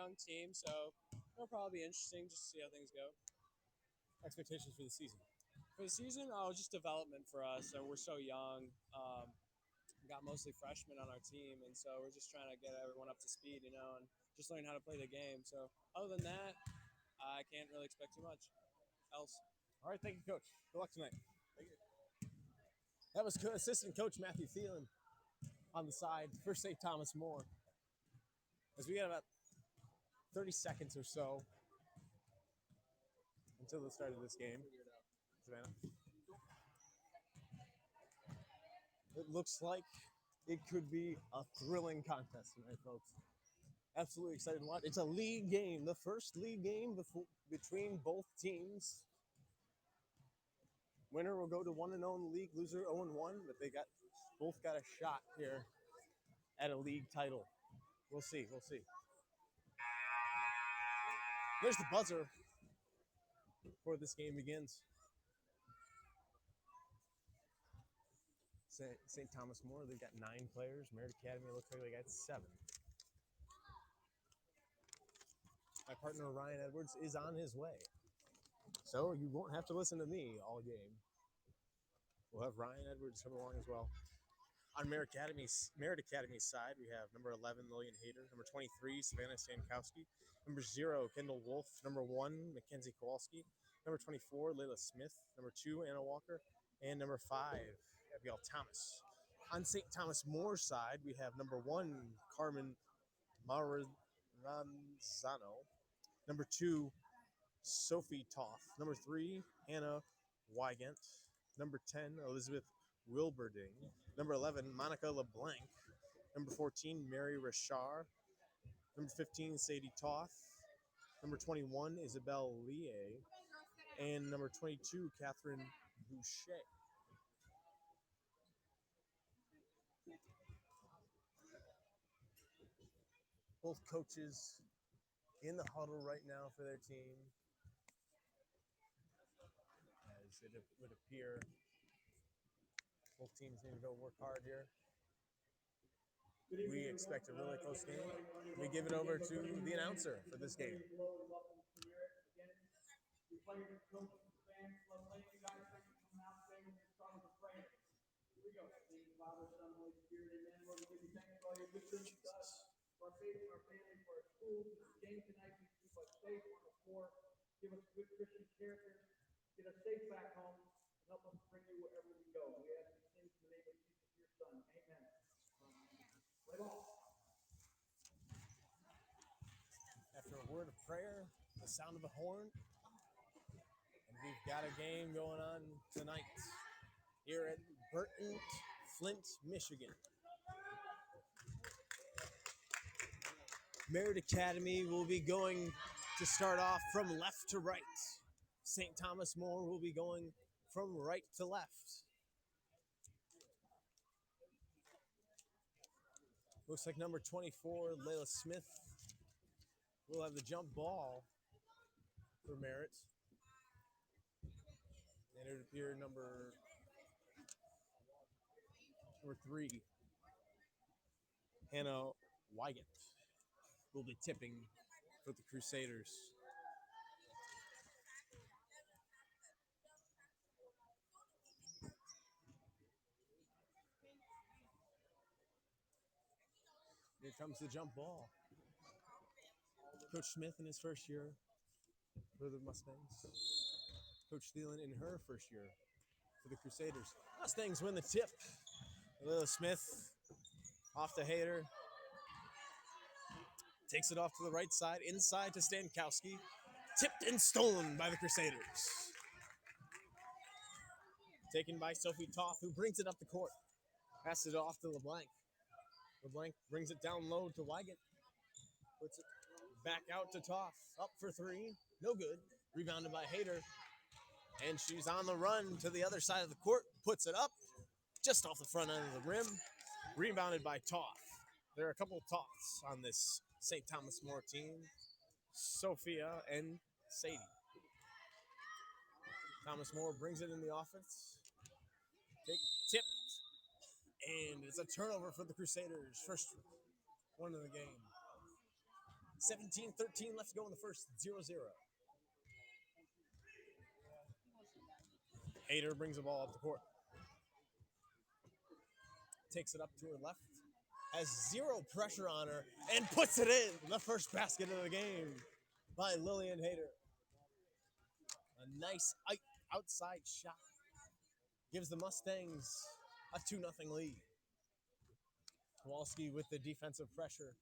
young team, so it'll probably be interesting just to see how things go. Expectations for the season? For the season, just development for us. So we're so young. We got mostly freshmen on our team, and so we're just trying to get everyone up to speed, and just learn how to play the game. So other than that, I can't really expect too much else. All right, thank you, Coach. Good luck tonight. That was Assistant Coach Matthew Thielen on the side for St. Thomas More. As we got about 30 seconds or so until the start of this game. Savannah. It looks like it could be a thrilling contest tonight, folks. Absolutely excited to watch. It's a league game, the first league game between both teams. Winner will go to 1-0 in the league, loser 0-1, but they both got a shot here at a league title. We'll see. There's the buzzer before this game begins. St. Thomas More, they've got 9 players. Merritt Academy looks like they got 7. My partner Ryan Edwards is on his way, so you won't have to listen to me all game. We'll have Ryan Edwards come along as well. On Merritt Academy's side, we have number 11, Lillian Hayter, number 23, Savannah Stankowski, number 0, Kendall Wolf, number 1, Mackenzie Kowalski, number 24, Layla Smith, number 2, Anna Walker, and number 5, Abigail Thomas. On St. Thomas More's side, we have number 1, Carmen Maranzano, number 2, Sophie Toth, number 3, Hannah Wygant, number 10, Elizabeth Wilberding, number 11, Monica LeBlanc, number 14, Mary Rashar, number 15, Sadie Toth, number 21, Isabel Lie, and number 22, Catherine Boucher. Both coaches in the huddle right now for their team, as it would appear both teams need to go work hard here. We expect a really close game. We give it over to the announcer for this game. Father, Son, Holy Spirit, amen. Lord, we give you thanks for all your good things to us, for our faith, for our family, for our schools, for the game tonight. Please keep us safe on the floor. Give us good Christian character. Get us safe back home. And help us bring you wherever we go. We ask these things in the name of Jesus, your Son. Amen. Play ball. After a word of prayer, the sound of a horn, and we've got a game going on tonight here at Burton, Flint, Michigan. Merritt Academy will be going to start off from left to right. St. Thomas More will be going from right to left. Looks like number 24, Layla Smith, will have the jump ball for Merritt. And it would appear number 3, Hannah Wygant, will be tipping for the Crusaders. Here comes the jump ball. Coach Smith in his first year for the Mustangs. Coach Thielen in her first year for the Crusaders. Mustangs win the tip. Lila Smith off to Hayter. Takes it off to the right side, inside to Stankowski. Tipped and stolen by the Crusaders. Taken by Sophie Toth, who brings it up the court. Passes it off to LeBlanc. LeBlanc brings it down low to Wygant. Puts it back out to Toth. Up for 3. No good. Rebounded by Hayter. And she's on the run to the other side of the court. Puts it up just off the front end of the rim. Rebounded by Toth. There are a couple of Toths on this St. Thomas More team. Sophia and Sadie. Thomas More brings it in the offense. Tipped. And it's a turnover for the Crusaders. First one of the game. 17-13 left to go in the first. 0-0. Hader brings the ball up the court. Takes it up to her left. Has zero pressure on her and puts it in. The first basket of the game by Lillian Hader. A nice outside shot. Gives the Mustangs a 2-0 lead. Kowalski with the defensive pressure.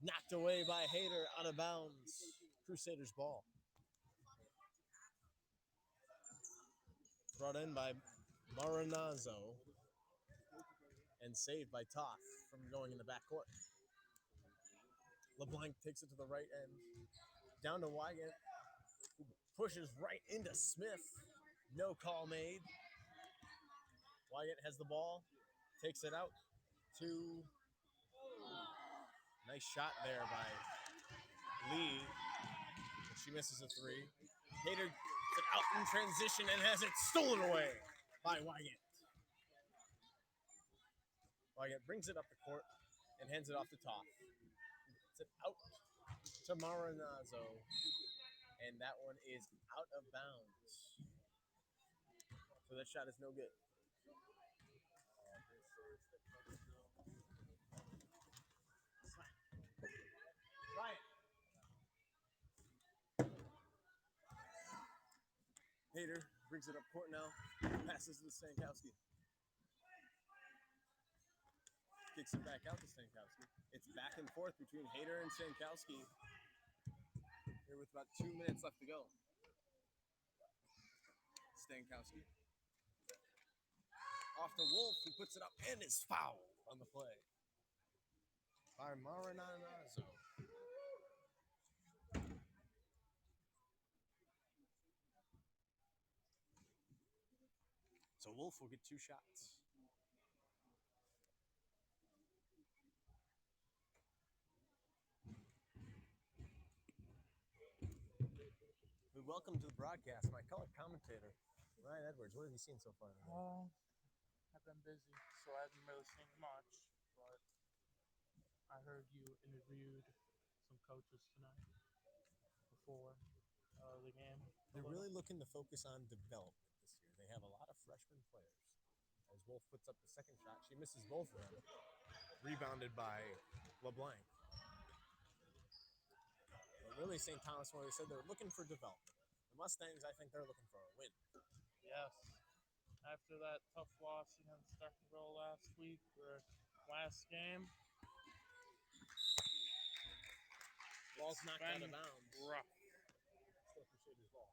Knocked away by Hader, out of bounds. Crusaders ball. Brought in by Maranazzo. And saved by Toth from going in the backcourt. LeBlanc takes it to the right end. Down to Wygant. Who pushes right into Smith. No call made. Wygant has the ball. Takes it out to... Nice shot there by Lee. She misses a three. Hader gets it out in transition and has it stolen away by Wygant. Wygant brings it up the court and hands it off to Toth. Gets it out to Maranazzo. And that one is out of bounds. So that shot is no good. Hader brings it up court now. Passes to Stankowski. Kicks it back out to Stankowski. It's back and forth between Hader and Stankowski. Here with about 2 minutes left to go. Stankowski. Off to Wolf, who puts it up and is fouled on the play by Maranazzo. So Wolf will get 2 shots. We welcome to the broadcast my color commentator, Ryan Edwards. What have you seen so far? I've been busy, so I haven't really seen much. But I heard you interviewed some coaches tonight before the game. They're really looking to focus on development this year. They have a lot of freshman players. As Wolf puts up the second shot, she misses both of them. Rebounded by LeBlanc. But really, St. Thomas, when they said they're looking for development. The Mustangs, I think they're looking for a win. Yes. After that tough loss against Starkville last week, or last game. Ball's knocked out of bounds. Rough. Still Crusaders ball.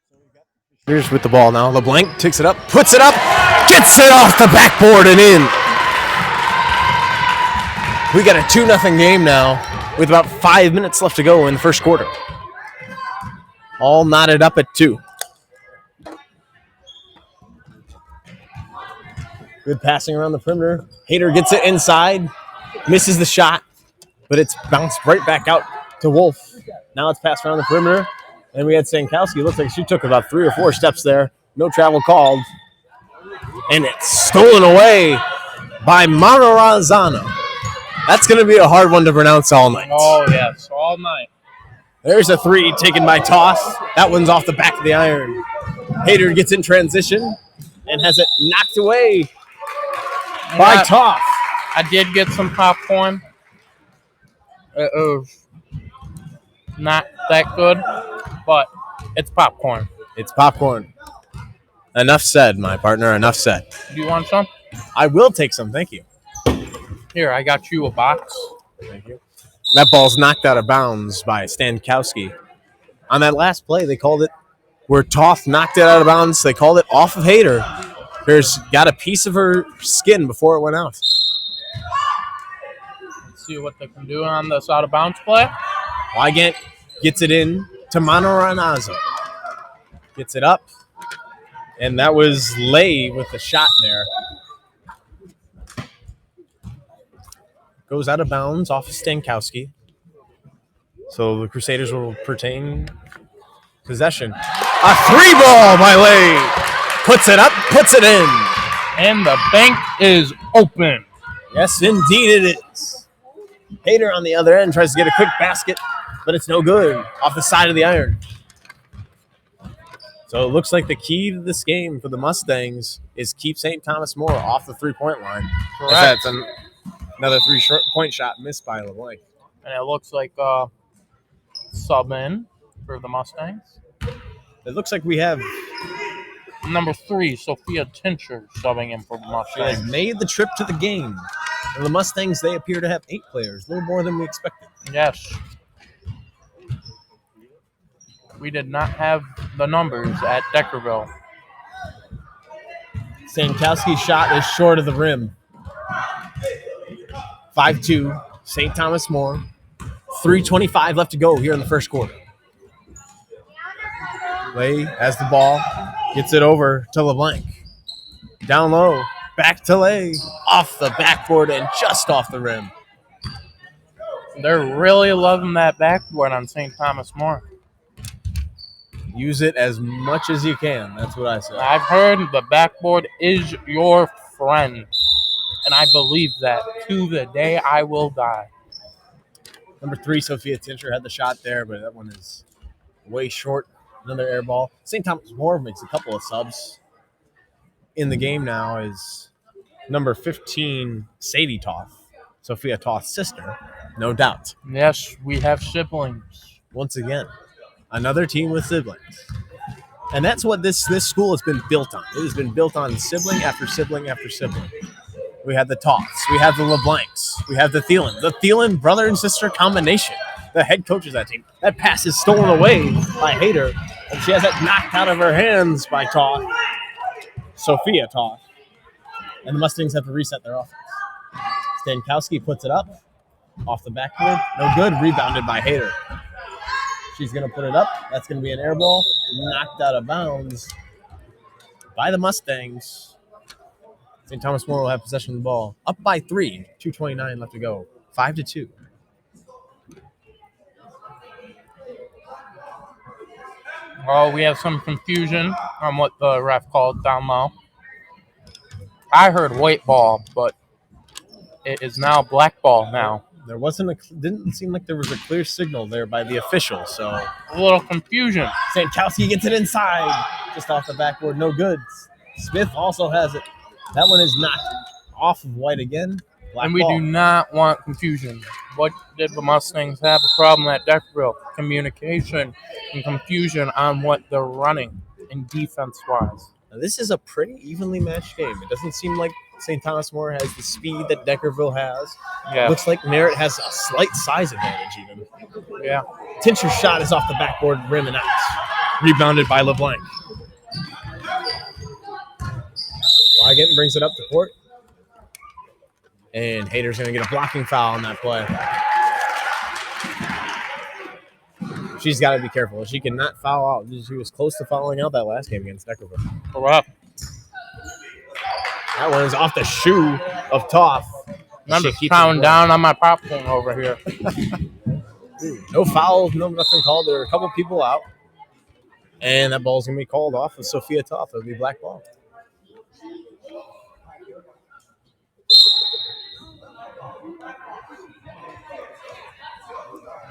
So we got Crusaders with the ball now. LeBlanc takes it up, puts it up, gets it off the backboard and in. We got a 2-0 game now with about 5 minutes left to go in the first quarter. All knotted up at 2. Good passing around the perimeter. Hader gets it inside, misses the shot, but it's bounced right back out to Wolf. Now it's passed around the perimeter, and we had Stankowski. Looks like she took about 3 or 4 steps there. No travel called. And it's stolen away by Maranazzo. That's going to be a hard one to pronounce all night. Oh, yes, all night. There's a 3 taken by Toss. That one's off the back of the iron. Hader gets in transition and has it knocked away by Toth. I did get some popcorn. It was not that good, but it's popcorn. It's popcorn. Enough said, my partner. Enough said. Do you want some? I will take some. Thank you. Here, I got you a box. Thank you. That ball's knocked out of bounds by Stankowski. On that last play, they called it where Toth knocked it out of bounds. They called it off of Hader. There's got a piece of her skin before it went out. Let's see what they can do on this out of bounds play. Wygant gets it in to Maranazzo. Gets it up. And that was Lay with the shot there. Goes out of bounds off of Stankowski. So the Crusaders will retain possession. A 3 ball by Lay. puts it up, puts it in. And the bank is open. Yes, indeed it is. Hader on the other end tries to get a quick basket, but it's no good. Off the side of the iron. So it looks like the key to this game for the Mustangs is keep St. Thomas More off the three-point line. Correct. That's another three-point shot missed by LeBlanc. And it looks like sub in for the Mustangs. It looks like we have Number 3, Sophia Tincher subbing in for the she has Mustangs. made the trip to the game. And the Mustangs, they appear to have 8 players, a little more than we expected. Yes. We did not have the numbers at Deckerville. Stankowski's shot is short of the rim. 5-2, St. Thomas More. 3:25 left to go here in the first quarter. Lay has the ball, gets it over to LeBlanc. Down low, back to Lay, off the backboard and just off the rim. They're really loving that backboard on St. Thomas More. Use it as much as you can. That's what I say. I've heard the backboard is your friend. And I believe that to the day I will die. Number 3, Sophia Tincher had the shot there, but that one is way short. Another air ball. St. Thomas More makes a couple of subs. In the game now is number 15, Sadie Toth. Sophia Toth's sister, no doubt. Yes, we have siblings. Once again, another team with siblings. And that's what this school has been built on. It has been built on sibling after sibling after sibling. We have the Toths. We have the LeBlancs. We have the Thielen. The Thielen brother and sister combination. The head coach of that team. That pass is stolen away by Hader. And she has it knocked out of her hands by Toth. Sophia Toth. And the Mustangs have to reset their offense. Stankowski puts it up. Off the backboard. No good. Rebounded by Hader. She's going to put it up. That's going to be an air ball. Knocked out of bounds by the Mustangs. St. Thomas More will have possession of the ball. Up by 3. 2:29 left to go. 5-2. Well, we have some confusion on what the ref called down low. I heard white ball, but it is now black ball now. There didn't seem like there was a clear signal there by the official, so A little confusion. Stankowski gets it inside. Just off the backboard, no good. Smith also has it. That one is knocked off of white again. Black And we ball. do not want confusion. What did the Mustangs have a problem at Deckerville? Communication and confusion on what they're running in defense-wise. Now, this is a pretty evenly matched game. It doesn't seem like St. Thomas More has the speed that Deckerville has. Yeah. Looks like Merritt has a slight size advantage even. Yeah. Tincher's shot is off the backboard, rim and out. Rebounded by LeBlanc. Wygant brings it up to court. And Hader's going to get a blocking foul on that play. She's got to be careful. She cannot foul out. She was close to fouling out that last game against Deckerville. Correct. That one is off the shoe of Toth. I'm just pounding down on my popcorn over here. No fouls, no nothing called. There are a couple people out. And that ball's going to be called off of Sophia Toth. It'll be black ball.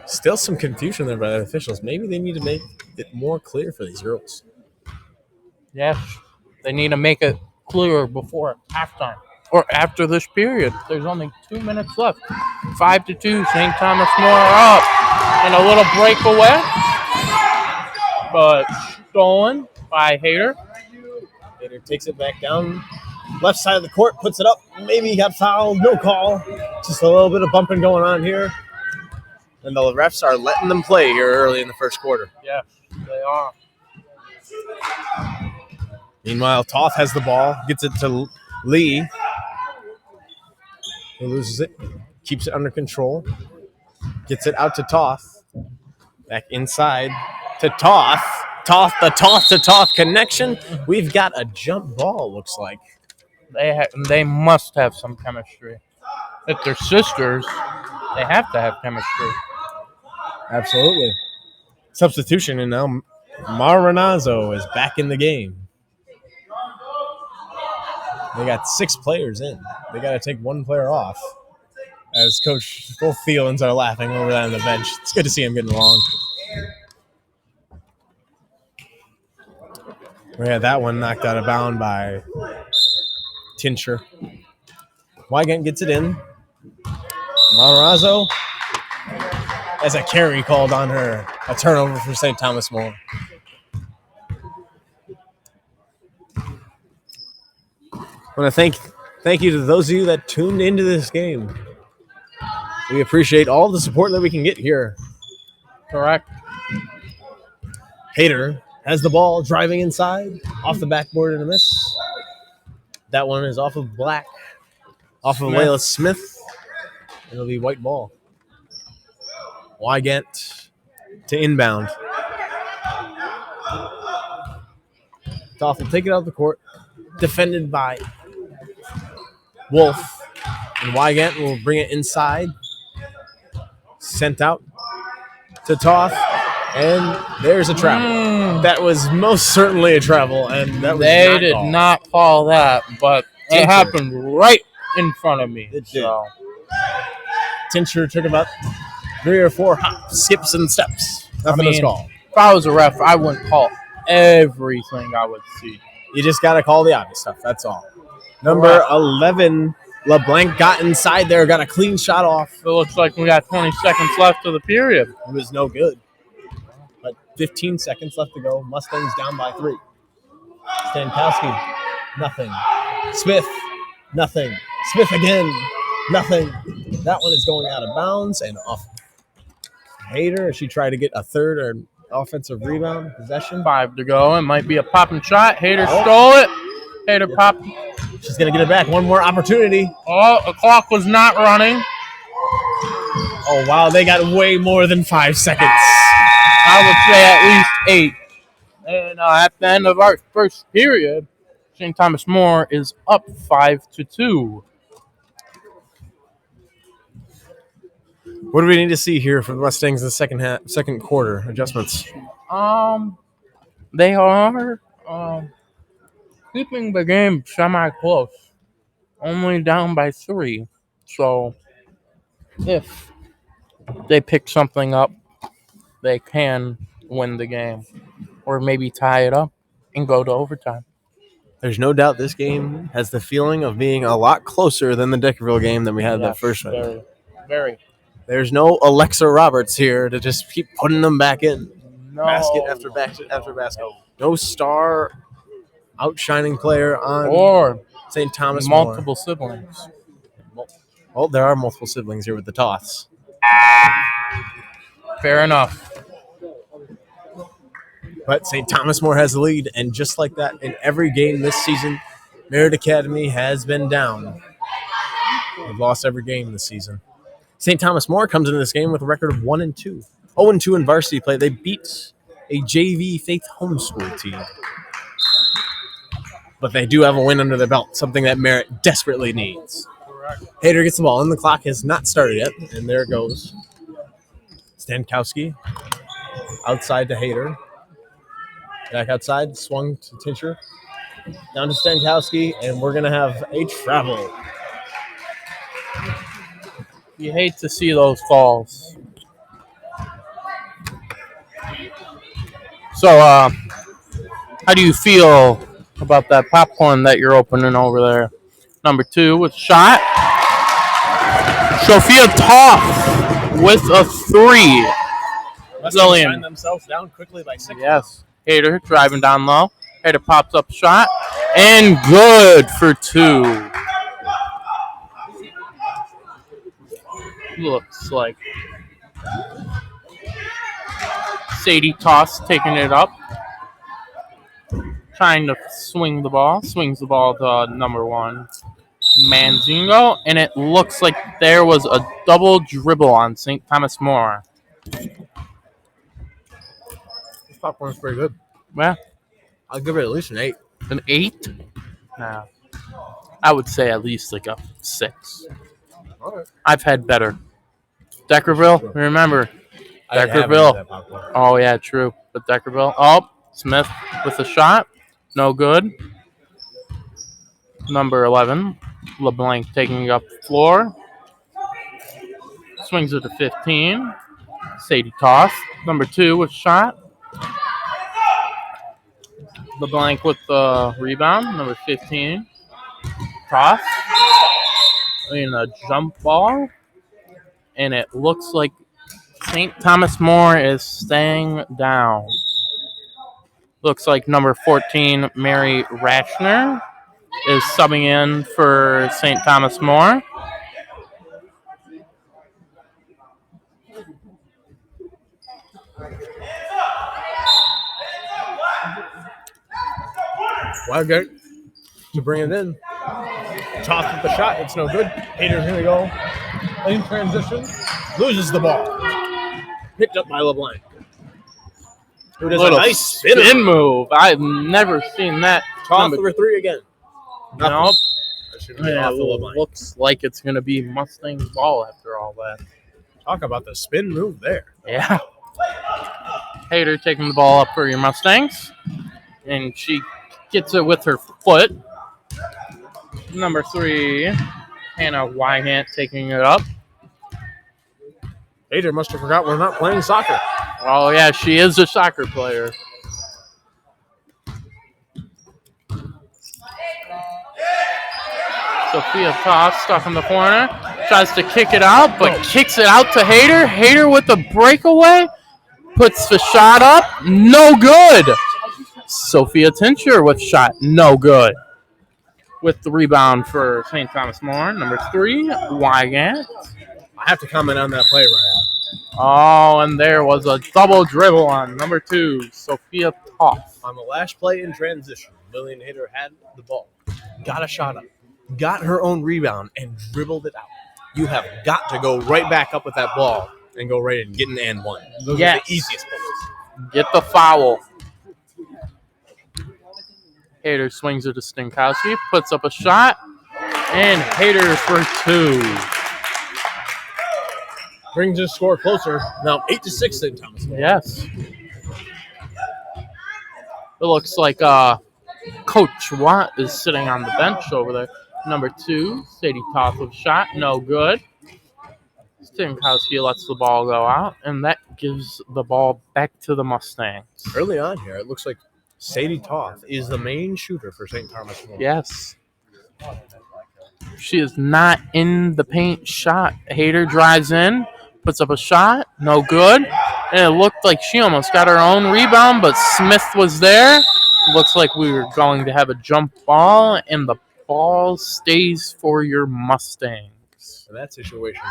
Still some confusion there by the officials. Maybe they need to make it more clear for these girls. Yes. They need to make it clearer before halftime. Or after this period. There's only 2 minutes left. 5-2. St. Thomas More up. And a little breakaway. But stolen by Hader. Hader takes it back down. Left side of the court, puts it up. Maybe he got fouled. No call. Just a little bit of bumping going on here. And the refs are letting them play here early in the first quarter. Yes, they are. Meanwhile, Toth has the ball. Gets it to Lee. He loses it. Keeps it under control. Gets it out to Toth. Back inside to Toth. The Toth to Toth connection. We've got a jump ball, looks like. They must have some chemistry. If they're sisters, they have to have chemistry. Absolutely. Substitution, and now Maranazzo is back in the game. They got 6 players in. They got to take one player off. As Coach both Thielens are laughing over that on the bench. It's good to see him getting along. We had that one knocked out of bound by Tincher. Wygant gets it in. Matarazzo has a carry called on her. A turnover for St. Thomas More. I want to thank you to those of you that tuned into this game. We appreciate all the support that we can get here. Correct. Hader has the ball driving inside, off the backboard and a miss. That one is off of Black, off of Layla Smith. It'll be white ball. Wygant to inbound. Toff will take it out of the court, defended by Wolf. And Wygant will bring it inside. Sent out to Toff. And there's a travel. That was most certainly a travel. And that was They did not call that, but it happened right in front of me. It did. Tincher took about 3 or 4 hops, skips, and steps. Nothing to call. If I was a ref, I wouldn't call everything I would see. You just got to call the obvious stuff. That's all. Number 11, LeBlanc got inside there, got a clean shot off. It looks like we got 20 seconds left of the period. It was no good. But 15 seconds left to go. Mustangs down by 3. Stankowski, nothing. Smith, nothing. Smith again, nothing. That one is going out of bounds and off. Hader, she tried to get a third or offensive rebound possession. 5 to go. It might be a popping shot. Hader stole it. Hader popped. She's going to get it back. One more opportunity. Oh, the clock was not running. Oh, wow. They got way more than 5 seconds. I would say at least 8. And at the end of our first period, St. Thomas More is up 5-2. What do we need to see here for the Mustangs in the second quarter adjustments? They are keeping the game semi-close, only down by 3. So if they pick something up, they can win the game, or maybe tie it up and go to overtime. There's no doubt this game has the feeling of being a lot closer than the Deckerville game that we had that first one. Very, very. There's no Alexa Roberts here to just keep putting them back in. No. Basket after basket after basket. No star outshining player on Or St. Thomas multiple siblings. Well, there are multiple siblings here with the Toths. Fair enough. But St. Thomas More has the lead, and just like that, in every game this season, Merritt Academy has been down. They've lost every game this season. St. Thomas More comes into this game with a record of 1-2. 0-2 in varsity play. They beat a JV Faith homeschool team. But they do have a win under their belt, something that Merritt desperately needs. Hader gets the ball, and the clock has not started yet. And there it goes. Stankowski outside to Hader. Back outside, swung to Tincher. Down to Stankowski, and we're going to have a travel. You hate to see those calls. So, how do you feel about that popcorn that you're opening over there? Number 2 with shot. Sophia Toff with a 3. Mustangs find themselves down quickly by 6. Yes. Hader driving down low. Hader pops up shot. And good for 2. Looks like Sadie Toss taking it up. Trying to swing the ball. Swings the ball to number 1, Manzingo. And it looks like there was a double dribble on St. Thomas More. This popcorn's pretty good. Yeah. I'll give it at least an 8. An 8? No. I would say at least like a 6. All right. I've had better. Deckerville, remember. Deckerville. Oh, yeah, true. But Deckerville. Oh, Smith with a shot. No good. Number 11, LeBlanc taking up floor. Swings it to 15. Sadie toss. Number 2 with shot. LeBlanc with the rebound. Number 15. Toss. In a jump ball. And it looks like St. Thomas More is staying down. Looks like number 14, Mary Ratchner, is subbing in for St. Thomas More. Wildcat to bring it in. Toss with the shot. It's no good. Hader's going to go in transition. Loses the ball. Picked up by LeBlanc. Who does a nice spin move. I've never seen that. Toss number 3 again. Nope. Yeah, looks like it's going to be Mustang's ball after all that. Talk about the spin move there. Yeah. Hader taking the ball up for your Mustangs. And she gets it with her foot. Number 3, Hannah Wygant taking it up. Hader must have forgot we're not playing soccer. Oh, yeah, she is a soccer player. Sophia Toff stuck in the corner. Tries to kick it out, but kicks it out to Hader. Hader with the breakaway. Puts the shot up. No good. Sophia Tincher with shot. No good. With the rebound for St. Thomas More. Number 3, Wygant. I have to comment on that play, Ryan. Oh, and there was a double dribble on number 2, Sophia Toff. On the last play in transition, Lillian Hader had the ball, got a shot up, got her own rebound, and dribbled it out. You have got to go right back up with that ball and go right and get an and one. Those are the easiest plays. Get the foul. Hader swings it to Stinkowski, puts up a shot, and Hader for 2. Brings the score closer. Now 8-6 St. Thomas. Yes. It looks like Coach Watt is sitting on the bench over there. Number 2, Sadie Toth with shot. No good. Stinkowski lets the ball go out, and that gives the ball back to the Mustangs. Early on here, it looks like Sadie Toth is the main shooter for St. Thomas More. Yes. She is not in the paint shot. Hader drives in, puts up a shot. No good. And it looked like she almost got her own rebound, but Smith was there. Looks like we were going to have a jump ball, and the ball stays for your Mustangs. In that situation,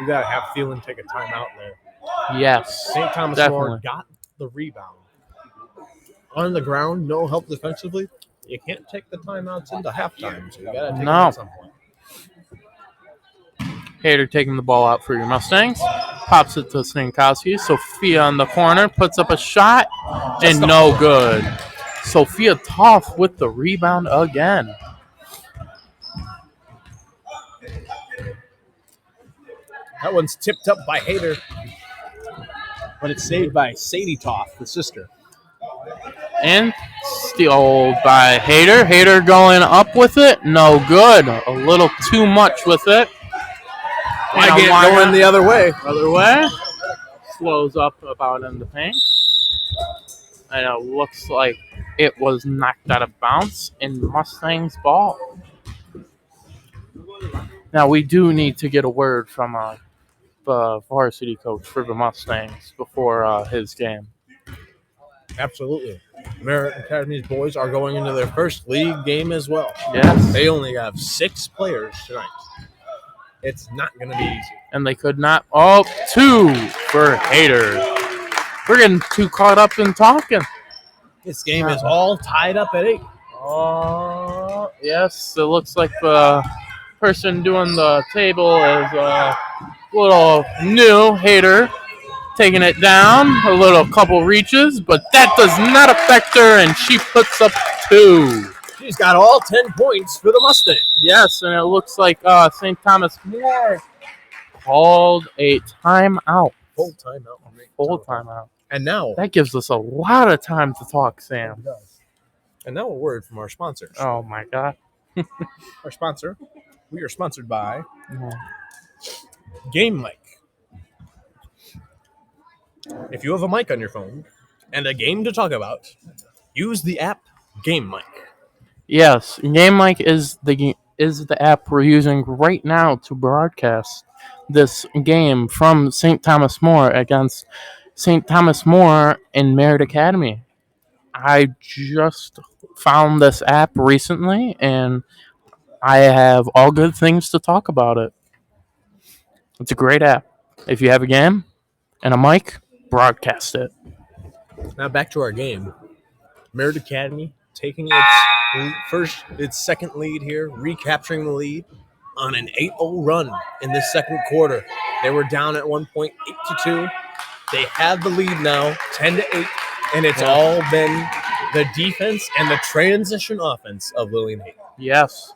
you got to have Thielen take a timeout there. Yes. St. Thomas More got the rebound. On the ground, no help defensively. You can't take the timeouts into halftime, so you got to take it at some point. Hader taking the ball out for your Mustangs. Pops it to Stinkowski. Sophia in the corner puts up a shot, and no good. Sophia Toff with the rebound again. That one's tipped up by Hader, but it's saved by Sadie Toff, the sister. And steal by Hader. Hader going up with it. No good. A little too much with it. Wygant going the other way. Other way. Slows up about in the paint. And it looks like it was knocked out of bounds in Mustang's ball. Now, we do need to get a word from the varsity coach for the Mustangs before his game. Absolutely. Merritt Academy's boys are going into their first league game as well. Yes. They only have 6 players tonight. It's not going to be easy. And they could not. Oh, 2 for Hader. We're getting too caught up in talking. This game is all tied up at 8. Oh, yes. It looks like the person doing the table is a little new. Hader taking it down, a little couple reaches, but that does not affect her, and she puts up 2. She's got all 10 points for the Mustang. Yes, and it looks like St. Thomas More called a timeout. Full timeout. Full timeout. And now that gives us a lot of time to talk, Sam. It does. And now a word from our sponsors. Oh, my God. our sponsor. We are sponsored by Game Mic. If you have a mic on your phone and a game to talk about, use the app Game Mic. Yes, Game Mic is the app we're using right now to broadcast this game from St. Thomas More against St. Thomas More in Merritt Academy. I just found this app recently, and I have all good things to talk about it. It's a great app. If you have a game and a mic, broadcast it. Now back to our game. Merritt Academy taking its second lead here, recapturing the lead on an 8-0 run in this second quarter. They were down at one point 8-2. They have the lead now, 10-8, and it's all been the defense and the transition offense of Lillian Hayden. Yes.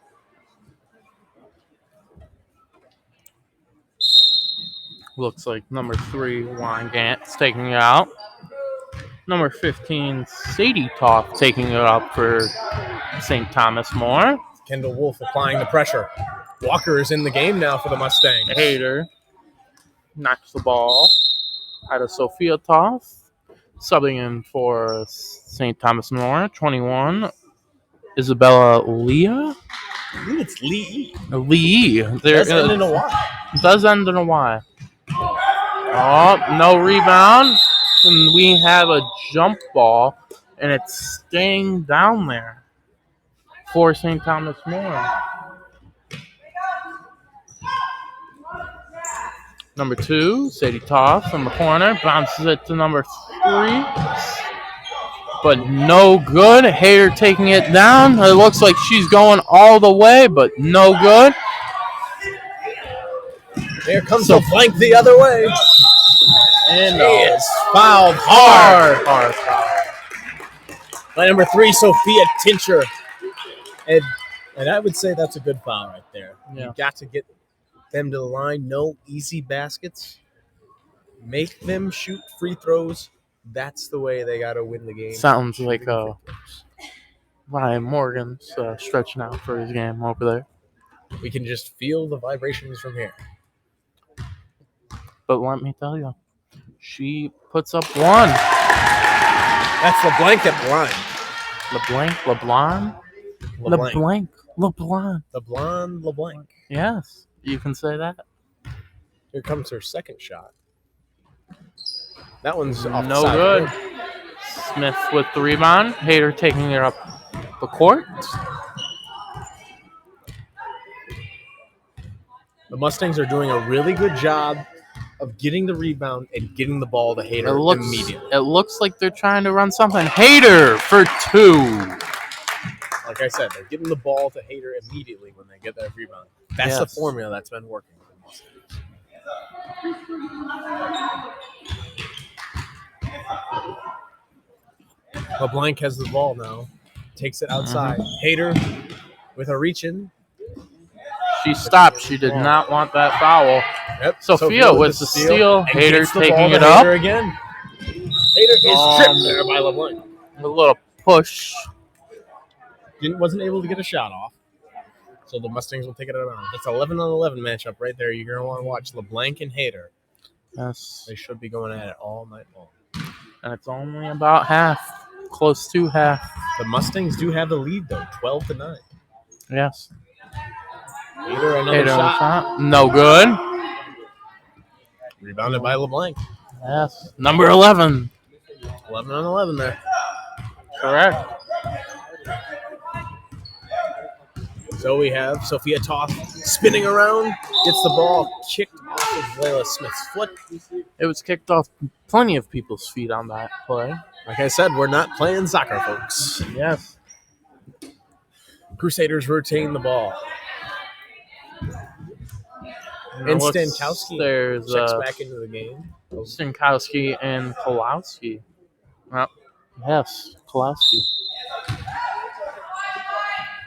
Looks like number 3, Juan Gantz taking it out. Number 15, Sadie Toth taking it up for St. Thomas More. Kendall Wolf applying the pressure. Walker is in the game now for the Mustangs. Hader knocks the ball out of Sophia Toth. Subbing in for St. Thomas More, 21, Isabella Leah? I believe it's Lee. Lee. Does end in a Y. Does end in a Y. Oh, no rebound. And we have a jump ball, and it's staying down there for St. Thomas More. Number 2, Sadie Toth from the corner, bounces it to number 3. But no good. Hader taking it down. It looks like she's going all the way, but no good. There comes the flank the other way. And he is fouled hard by number 3, Sophia Tincher. And I would say that's a good foul right there. Yeah. You got to get them to the line. No easy baskets. Make them shoot free throws. That's the way they got to win the game. Sounds like Ryan Morgan's stretching out for his game over there. We can just feel the vibrations from here. But let me tell you, she puts up 1. That's the blanket blind. LeBlanc? LeBlanc. The blonde LeBlanc. Yes, you can say that. Here comes her second shot. That one's off No the side. good. Smith with the rebound. Hader taking it up the court. The Mustangs are doing a really good job of getting the rebound and getting the ball to Hader immediately. It looks like they're trying to run something. Hader for 2. Like I said, they're getting the ball to Hader immediately when they get that rebound. That's the formula that's been working. LeBlanc has the ball now. Takes it outside. Hader with a reach-in. She stopped. She did not want that foul. Yep. Sophia with the steal. Hader taking it up. Again. Hader is tripped there by LeBlanc. A little push. Wasn't able to get a shot off. So the Mustangs will take it around. It's 11-on-11 matchup right there. You're going to want to watch LeBlanc and Hader. Yes. They should be going at it all night long. And it's only about half. Close to half. The Mustangs do have the lead, though. 12-9. Yes. Hader, another shot. No good. Rebounded by LeBlanc. Yes. Number 11. 11-on-11 there. Correct. So we have Sophia Toth spinning around, gets the ball kicked off of Layla Smith's foot. It was kicked off plenty of people's feet on that play. Like I said, we're not playing soccer, folks. Yes. Crusaders retain the ball. And Stankowski checks back into the game. Stankowski and Kolowski. Yes, Kolowski.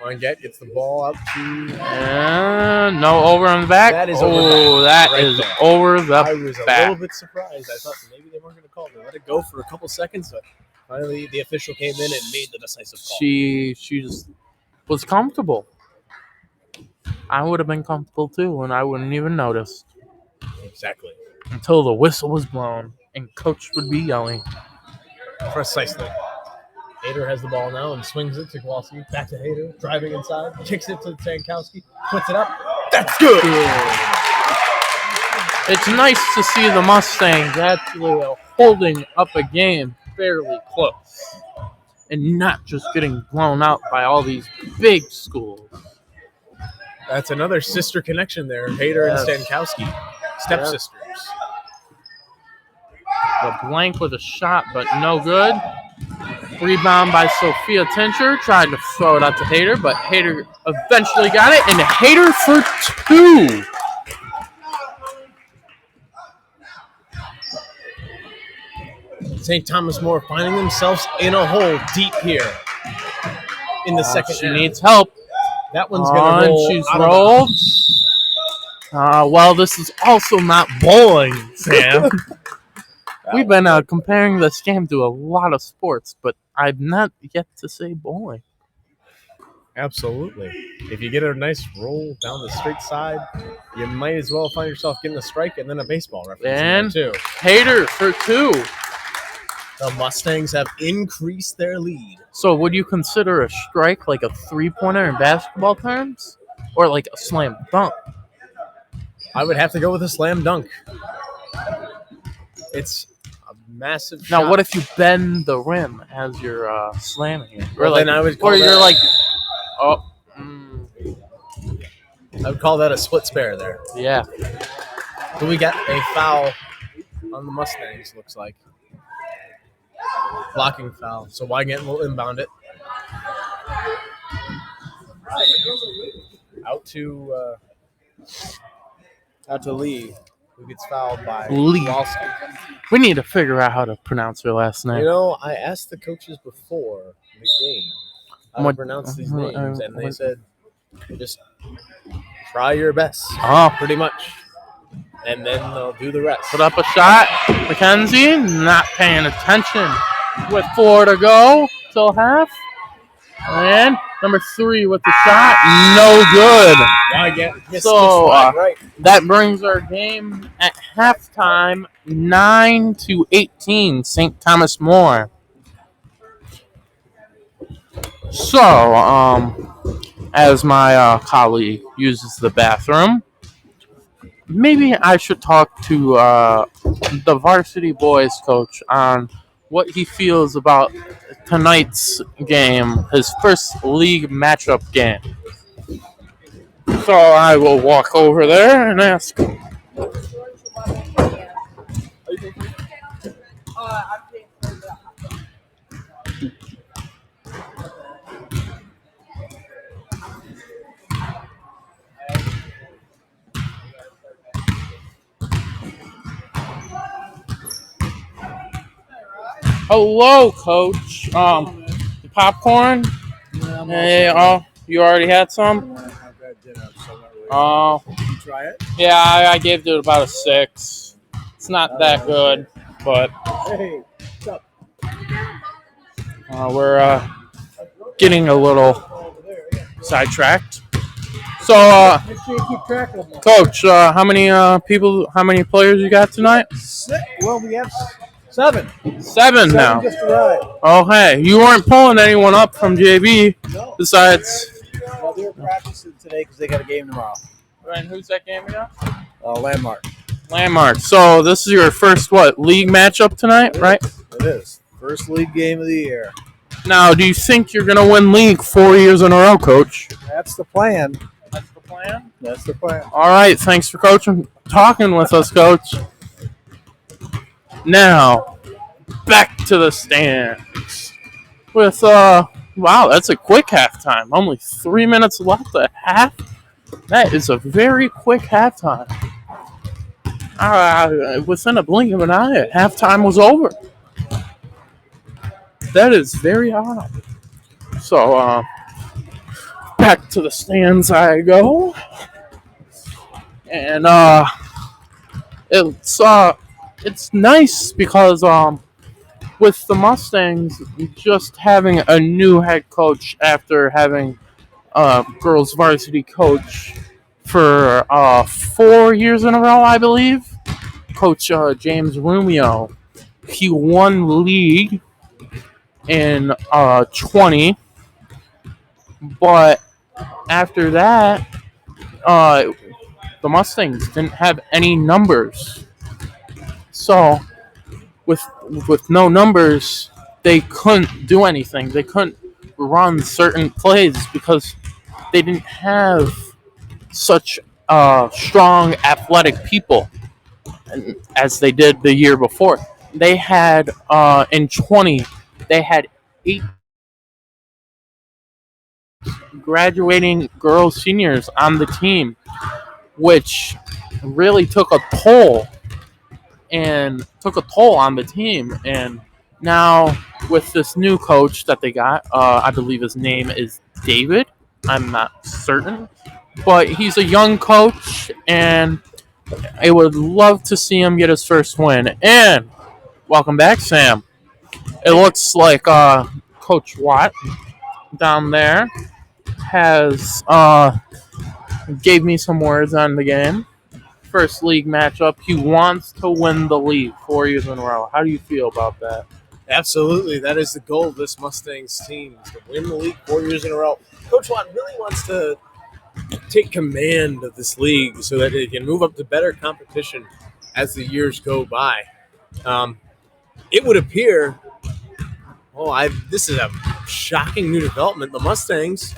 Langette gets the ball out to... no over on the back. That is over over the I was back. A little bit surprised. I thought maybe they weren't going to call it. They let it go for a couple seconds, but finally the official came in and made the decisive call. She just was comfortable. I would have been comfortable too, and I wouldn't even notice Exactly. until the whistle was blown and coach would be yelling. Precisely. Hader has the ball now and swings it to Kowalski. Back to Hader, driving inside, kicks it to Stankowski, puts it up. That's good. It's nice to see the Mustangs actually holding up a game fairly close and not just getting blown out by all these big schools. That's another sister connection there. Hader Yes. and Stankowski, stepsisters. The blank with a shot, but no good. Rebound by Sophia Tincher. Tried to throw it out to Hader, but Hader eventually got it, and Hader for 2. St. Thomas More finding themselves in a hole deep here in the second She half. needs help. That one's going to roll. She's out of rolled. Well, this is also not bowling, Sam. We've been comparing this game to a lot of sports, but I've not yet to say bowling. Absolutely. If you get a nice roll down the straight side, you might as well find yourself getting a strike and then a baseball reference And too. Hader for 2. The Mustangs have increased their lead. So would you consider a strike like a three-pointer in basketball terms? Or like a slam dunk? I would have to go with a slam dunk. It's a massive shot. Now, what if you bend the rim as you're slamming it? Well, then I would call or you're that- like, I would call that a split spare there. yeah. So we got a foul on the Mustangs, looks like. Blocking foul. So Wygant will inbound it. Out to Lee, who gets fouled by Lee. Kowalski. We need to figure out how to pronounce her last name. You know, I asked the coaches before the game how to What- pronounce these what- names, and they what- said, just try your best, Oh, pretty much. And then they'll do the rest. put up a shot. Mackenzie not paying attention with 4 to go till half. And number 3 with the shot. No good. Wygant missed So, the slide, right. That brings our game at halftime 9-18, St. Thomas More. So, as my colleague uses the bathroom, maybe I should talk to the varsity boys coach on what he feels about tonight's game, his first league matchup game. So I will walk over there and ask him. Hello, coach. The popcorn? Hey, you already had some? I've had dinner, so not really. Oh, You try it? yeah, I gave it about a 6. It's not that good, but Hey, what's up? we're getting a little Over there, yeah. sidetracked. So, Make sure you keep track of them. coach, how many players you got tonight? Well, we have 7. 7 now. Just arrived. Oh, hey, you weren't pulling anyone up from JV No. besides. Well, they're practicing today because they got a game tomorrow. And who's that game again? Landmark. Landmark. So this is your first league matchup tonight, right? It is. First league game of the year. Now, do you think you're gonna win league 4 years in a row, coach? That's the plan. That's the plan. That's the plan. All right, thanks for talking with us, coach. Now, back to the stands. With wow, that's a quick halftime. Only 3 minutes left at half. That is a very quick halftime. Within a blink of an eye, halftime was over. That is very odd. So, back to the stands I go. And it's nice because with the Mustangs just having a new head coach after having girls varsity coach for 4 years in a row, I believe. Coach James Rumio. He won the league in 20, but after that, uh, the Mustangs didn't have any numbers. So with no numbers, they couldn't do anything. They couldn't run certain plays because they didn't have such strong athletic people as they did the year before. They had in 20, they had 8 graduating girls seniors on the team, which really took a toll on the team. And now with this new coach that they got, I believe his name is David. I'm not certain, but he's a young coach, and I would love to see him get his first win. And welcome back, Sam. It looks like Coach Watt down there has gave me some words on the game. First league matchup. He wants to win the league 4 years in a row. How do you feel about that? Absolutely. That is the goal of this Mustangs team, is to win the league 4 years in a row. Coach Watt really wants to take command of this league so that it can move up to better competition as the years go by. It would appear, this is a shocking new development. The Mustangs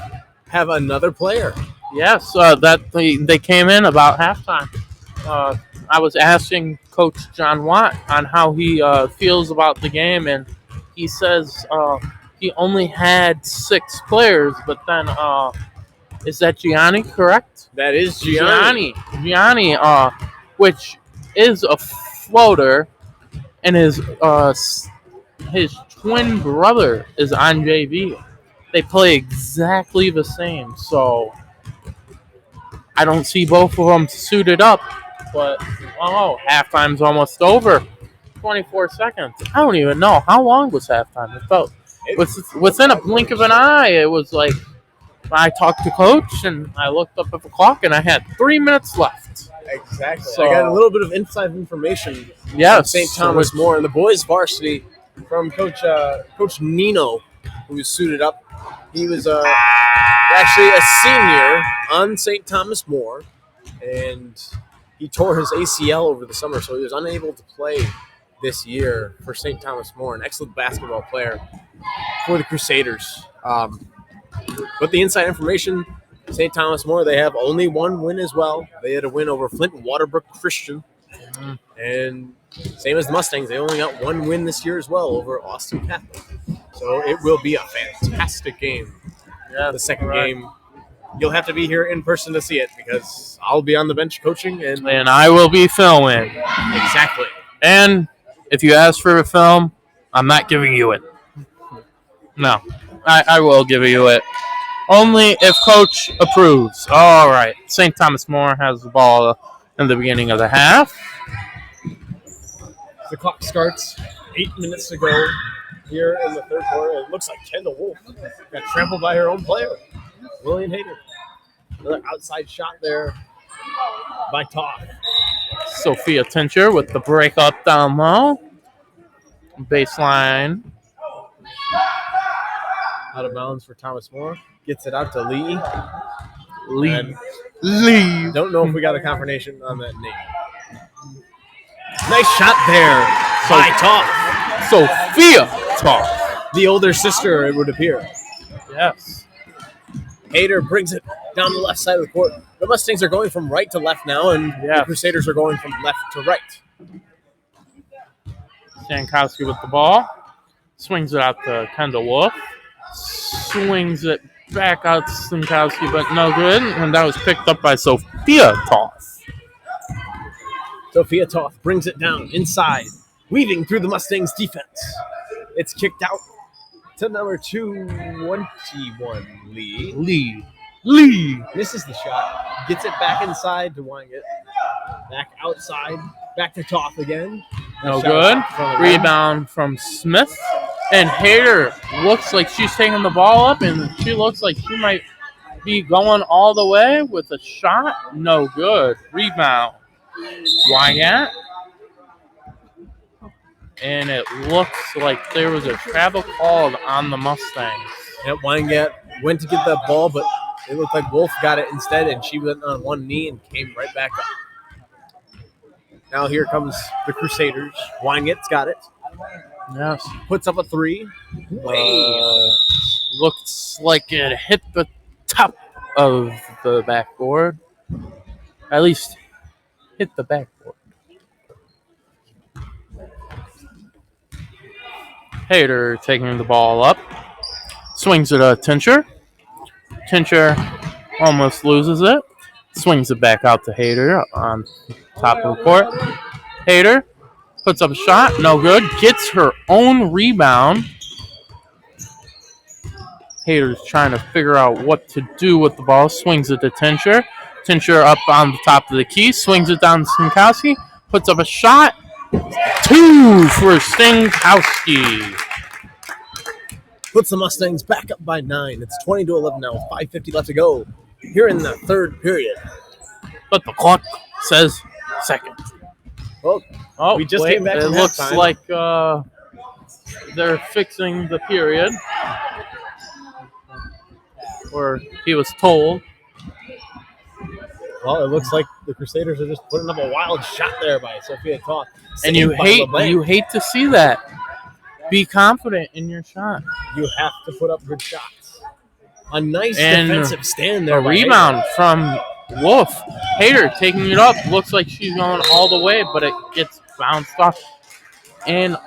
have another player. Yes, that they came in about halftime. I was asking Coach John Watt on how he feels about the game, and he says he only had 6 players, but then is that Gianni correct? That is Gianni. Gianni, which is a floater, and his twin brother is on JV. They play exactly the same, so I don't see both of them suited up. But halftime's almost over. 24 seconds. I don't even know how long was halftime. It felt within a blink of an eye. It was like I talked to Coach and I looked up at the clock and I had 3 minutes left. Exactly. So, I got a little bit of inside information from St. Thomas More and the boys varsity from Coach Nino, who was suited up. He was actually a senior on St. Thomas More, and he tore his ACL over the summer, so he was unable to play this year for St. Thomas More, an excellent basketball player for the Crusaders. But the inside information, St. Thomas More, they have only one win as well. They had a win over Flint Waterbrook Christian. And same as the Mustangs, they only got one win this year as well over Austin Catholic. So it will be a fantastic game. Yeah, the second game, you'll have to be here in person to see it because I'll be on the bench coaching. And I will be filming. Exactly. And if you ask for a film, I'm not giving you it. No, I will give you it. Only if Coach approves. All right. St. Thomas More has the ball in the beginning of the half. The clock starts 8 minutes to go here in the third quarter. It looks like Kendall Wolf got trampled by her own player, William Hayter. Another outside shot there by Todd. Sophia Tincher with the break up down low. Baseline. Out of bounds for Thomas More. Gets it out to Lee. Lee. Don't know if we got a confirmation on that name. Nice shot there by Todd. Sophia Todd. The older sister, it would appear. Yes. Hayter brings it down the left side of the court. The Mustangs are going from right to left now, and the Crusaders are going from left to right. Stankowski with the ball. Swings it out to Kendall Wolf. Swings it back out to Stankowski, but no good. And that was picked up by Sophia Toth. Sophia Toth brings it down inside, weaving through the Mustangs' defense. It's kicked out to number 221, Lee. Lee. Misses the shot. Gets it back inside to Wangett. Back outside. Back to Toth again. No good. Rebound from Smith. And Hayter looks like she's taking the ball up, and she looks like she might be going all the way with a shot. No good. Rebound. Wyatt. And it looks like there was a travel called on the Mustangs. Yep, Weingat went to get that ball, but it looked like Wolf got it instead, and she went on one knee and came right back up. Now here comes the Crusaders. Weingat's got it. Yes. Puts up a three. Looks like it hit the top of the backboard. At least hit the backboard. Hader taking the ball up. Swings it to Tincher. Tincher almost loses it. Swings it back out to Hader on top of the court. Hader puts up a shot. No good. Gets her own rebound. Hader's trying to figure out what to do with the ball. Swings it to Tincher. Tincher up on the top of the key. Swings it down to Stinkowski. Puts up a shot. 2 for Stinkowski. Puts the Mustangs back up by 9. It's 20-11 now with 5:50 left to go here in the third period. But the clock says second. Well, we just came back It from looks halftime. like they're fixing the period. Or he was told. Well, it looks like the Crusaders are just putting up a wild shot there by Sophia Toth. And you hate to see that. Be confident in your shot. You have to put up good shots. A nice defensive stand there. A rebound from Wolf. Hader taking it up. Looks like she's going all the way, but it gets bounced off. And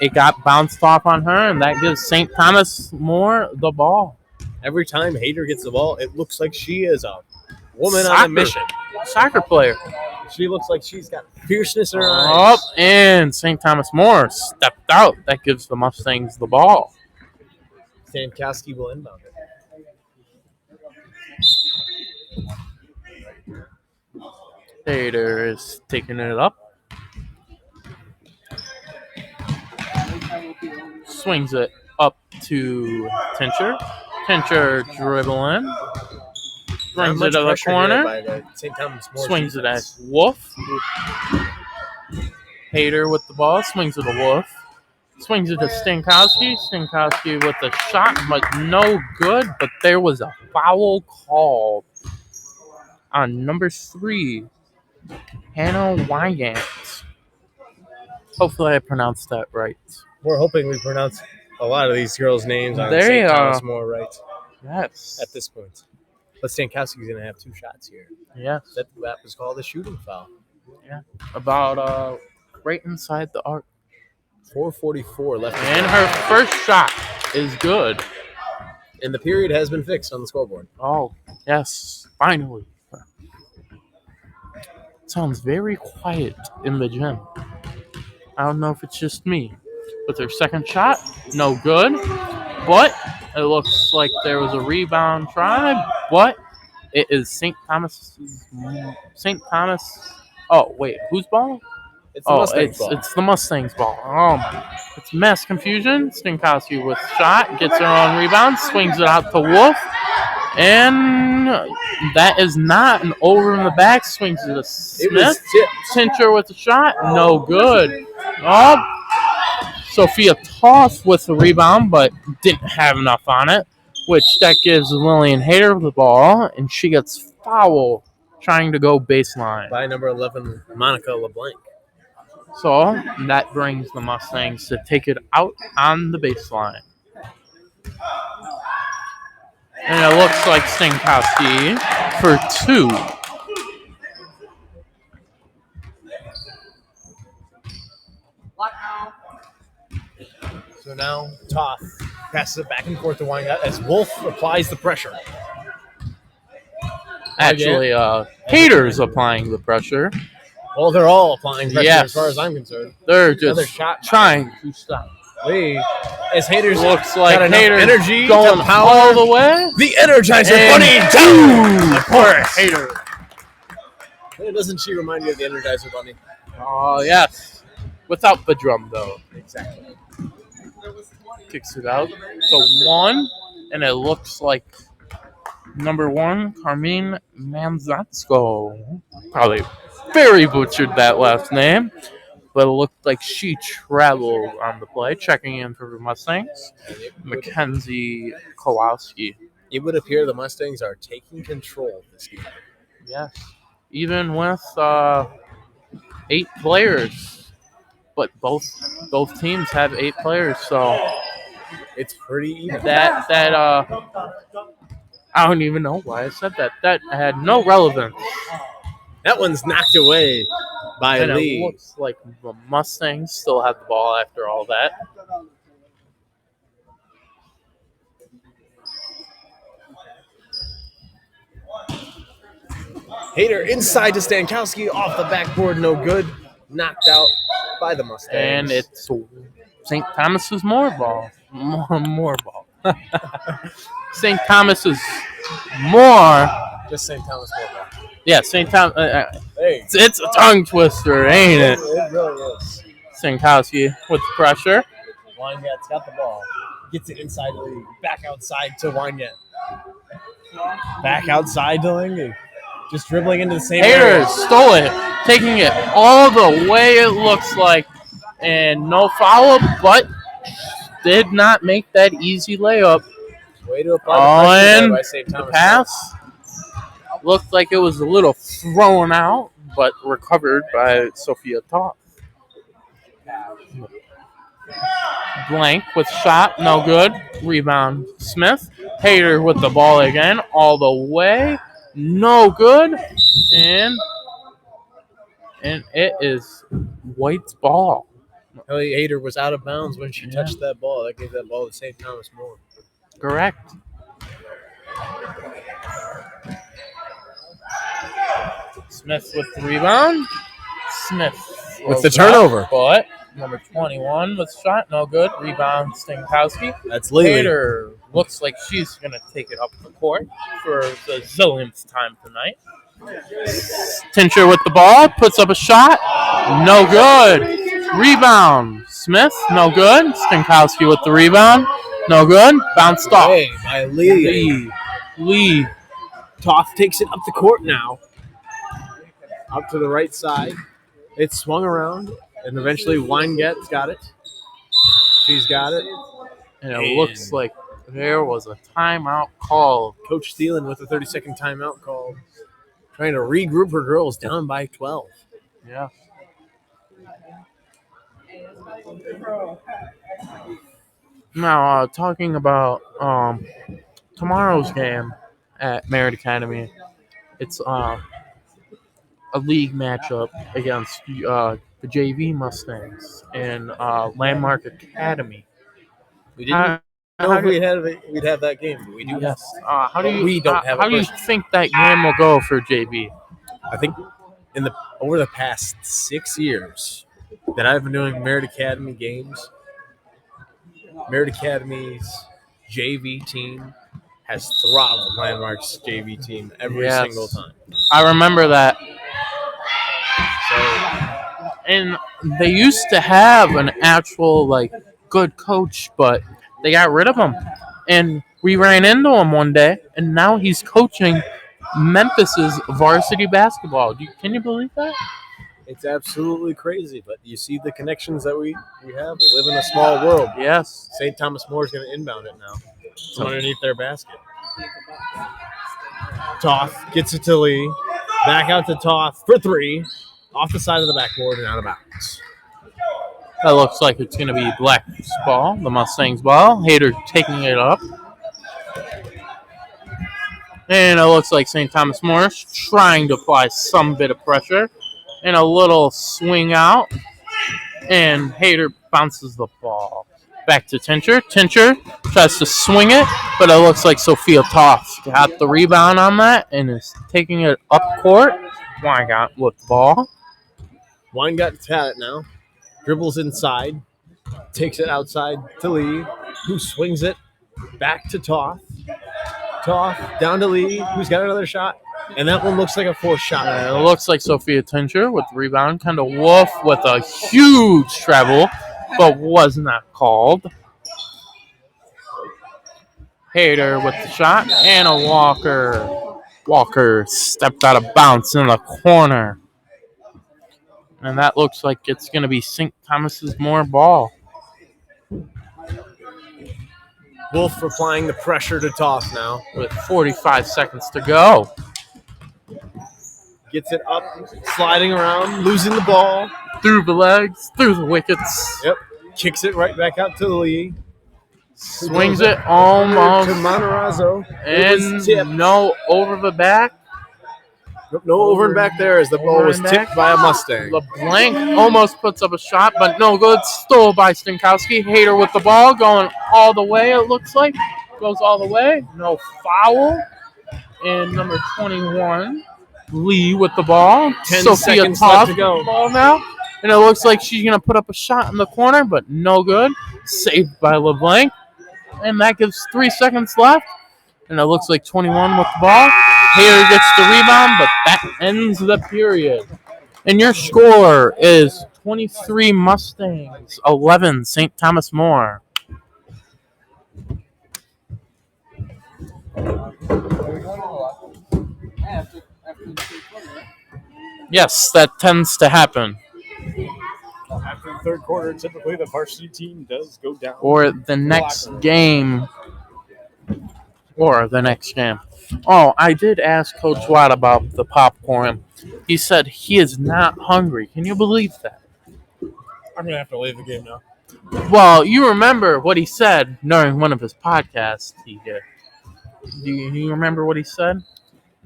it got bounced off on her, and that gives St. Thomas More the ball. Every time Hader gets the ball, it looks like she is a woman on a mission. Soccer player. She looks like she's got fierceness in her eyes. Oh, and St. Thomas More stepped out. That gives the Mustangs the ball. Stankowski will inbound it. Hader is taking it up. Swings it up to Tincher. Tincher dribbling. Brings it to the corner. Swings it at Wolf. Hader with the ball. Swings it to Wolf. Swings it to Stinkowski. Stinkowski with the shot, but no good. But there was a foul call on number 3, Hannah Wygant. Hopefully I pronounced that right. We're hoping we pronounce a lot of these girls' names on There St. you Thomas are. More right Yes. at this point. But Stankowski's going to have 2 shots here. Yes. That was called a shooting foul. Yeah. About right inside the arc. 4:44 left. And her first shot is good. And the period has been fixed on the scoreboard. Oh, yes. Finally. It sounds very quiet in the gym. I don't know if it's just me. With her second shot, no good. But it looks like there was a rebound try. But it is St. Thomas. Oh, wait. Whose ball? It's the Mustangs ball. It's the Mustangs ball. It's mass confusion. Stinkowski with shot. Gets her own rebound. Swings it out to Wolf. And that is not an over in the back. Swings it to Smith. It was tipped. Tincher with the shot. No good. Sophia Toth with the rebound, but didn't have enough on it, which that gives Lillian Hader the ball, and she gets fouled trying to go baseline. By number 11, Monica LeBlanc. So that brings the Mustangs to take it out on the baseline. And it looks like Stinkowski for 2. So now Toth passes it back and forth to Weingat as Wolf applies the pressure. Actually, Hader's applying the pressure. Well, they're all applying pressure Yes. as far as I'm concerned. They're Another just shot. trying to stop. Lee, as Hader's Looks like got enough Hader's energy going to power all the way. the Energizer And Bunny down. Of course. Hader. Doesn't she remind you of the Energizer Bunny? Oh, yes. Without the drum, though. Exactly. Kicks it out. So 1, and it looks like Number 1, Carmine Manzatsko. Probably very butchered that last name, but it looked like she traveled on the play, checking in for the Mustangs. Mackenzie Kowalski. It would appear the Mustangs are taking control of this game. Yes. Even with 8 players, but both teams have 8 players, so It's pretty even. that I don't even know why I said that. That had no relevance. That one's knocked away by And Lee. it looks like the Mustangs still have the ball after all that. Hader inside to Stankowski, off the backboard, no good. Knocked out by the Mustangs. And it's St. Thomas's more ball. More ball. St. Thomas's more. Just St. Thomas football. Yeah, St. Thomas. Hey, It's a tongue twister, ain't it? it really is. Stankowski with the pressure. Wynette's got the ball. Gets it inside the league. Back outside to Wynette. Back outside to Lingy. Just dribbling into the same area. Hader stole it, taking it all the way, it looks like. And no foul, but did not make that easy layup. Way to apply the pressure there by St. The Thomas. pass looked like it was a little thrown out, but recovered by Sophia Toth. Blank with shot, no good. Rebound, Smith. Hader with the ball again, all the way, no good. And it is White's ball. Ellie Hader was out of bounds when she touched that ball. That gave that ball to St. Thomas more. Correct. Smith with the rebound. Smith With the turnover. But number 21 with shot, no good. Rebound, Stankowski. That's Lee. Hader looks like she's going to take it up the court for the zillionth time tonight. Tincher with the ball, puts up a shot, no good. Rebound, Smith, no good. Stankowski with the rebound, no good. Bounced off. Hey, by Lee. Toth takes it up the court now. Up to the right side. It swung around, and eventually Wynette's got it. She's got it. And it looks like there was a timeout call. Coach Thielen with a 30-second timeout call. Trying to regroup her girls down by 12. Yeah. Now, talking about tomorrow's game at Merritt Academy, it's a league matchup against the JV Mustangs and Landmark Academy. We didn't know if we'd have that game, but we do. Yes. How do you? We don't have. How do you think that game will go for JV? I think over the past 6 years that I've been doing Merritt Academy games, Merritt Academy's JV team has throttled Landmark's JV team every single time. I remember that. So, and they used to have an actual good coach, but they got rid of him. And we ran into him one day, and now he's coaching Memphis's varsity basketball. Can you believe that? it's absolutely crazy, but you see the connections that we have. We live in a small world. Yes. St. Thomas More is going to inbound it now from underneath their basket. Toth gets it to Lee. Back out to Toth for 3. Off the side of the backboard and out of bounds. That looks like it's going to be Black's ball, the Mustangs' ball. Hader taking it up. And it looks like St. Thomas Morris trying to apply some bit of pressure. And a little swing out. And Hader bounces the ball. Back to Tincher. Tincher tries to swing it, but it looks like Sophia Toth got the rebound on that and is taking it up court. Wynette with the ball. Wynette's had it now. Dribbles inside. Takes it outside to Lee, who swings it back to Toth. Toth down to Lee, who's got another shot. And that one looks like a fourth shot. It looks like Sophia Tincher with the rebound. Kind of Wolf with a huge treble, but was not called. Hader with the shot and a Walker. Walker stepped out of bounds in the corner. And that looks like it's going to be St. Thomas's More ball. Wolf applying the pressure to Toth now. With 45 seconds to go. Gets it up, sliding around, losing the ball. Through the legs, through the wickets. Yep. Kicks it right back out to Lee. Swings it almost. To Monterazzo. And no over the back. No over and back there as the ball was tipped by a Mustang. LeBlanc almost puts up a shot, but no good. Stole by Stankowski. Hader with the ball going all the way, it looks like. Goes all the way. No foul. And number 21, Lee with the ball. 10 Sophia seconds Toth left to go. with the ball now. And it looks like she's going to put up a shot in the corner, but no good. Saved by LeBlanc. And that gives 3 seconds left. And it looks like 21 with the ball. Hader gets the rebound, but that ends the period. And your score is 23 Mustangs, 11 St. Thomas More. Yes, that tends to happen. After the third quarter, typically the varsity team does go down. Or the next game. Oh, I did ask Coach Watt about the popcorn. He said he is not hungry. Can you believe that? I'm going to have to leave the game now. Well, you remember what he said during one of his podcasts he did. Do you remember what he said?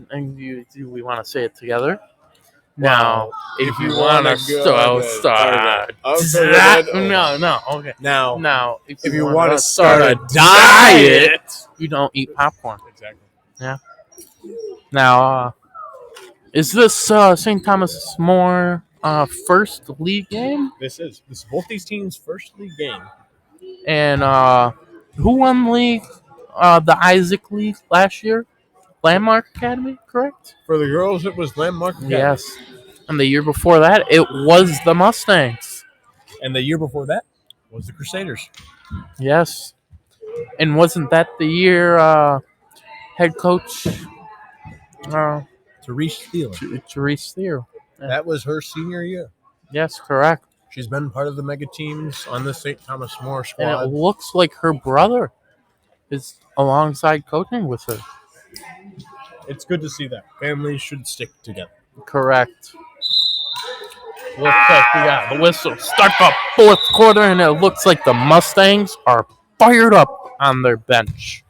And do we want to say it together? Now, if you want to start okay. Now, if you want to start a diet, you don't eat popcorn. Exactly. Yeah. Now, is this St. Thomas More first league game? This is both these teams' first league game. And who won league? The Isaac League last year? Landmark Academy, correct? For the girls, it was Landmark Academy. Yes. And the year before that, it was the Mustangs. And the year before that was the Crusaders. Yes. And wasn't that the year head coach Therese Thielen? Therese Thielen. Yeah. That was her senior year. Yes, correct. She's been part of the mega teams on the St. Thomas More squad. And it looks like her brother is alongside coaching with her. It's good to see that. Families should stick together. Correct. Looks like we got the whistle. Start the fourth quarter, and it looks like the Mustangs are fired up on their bench.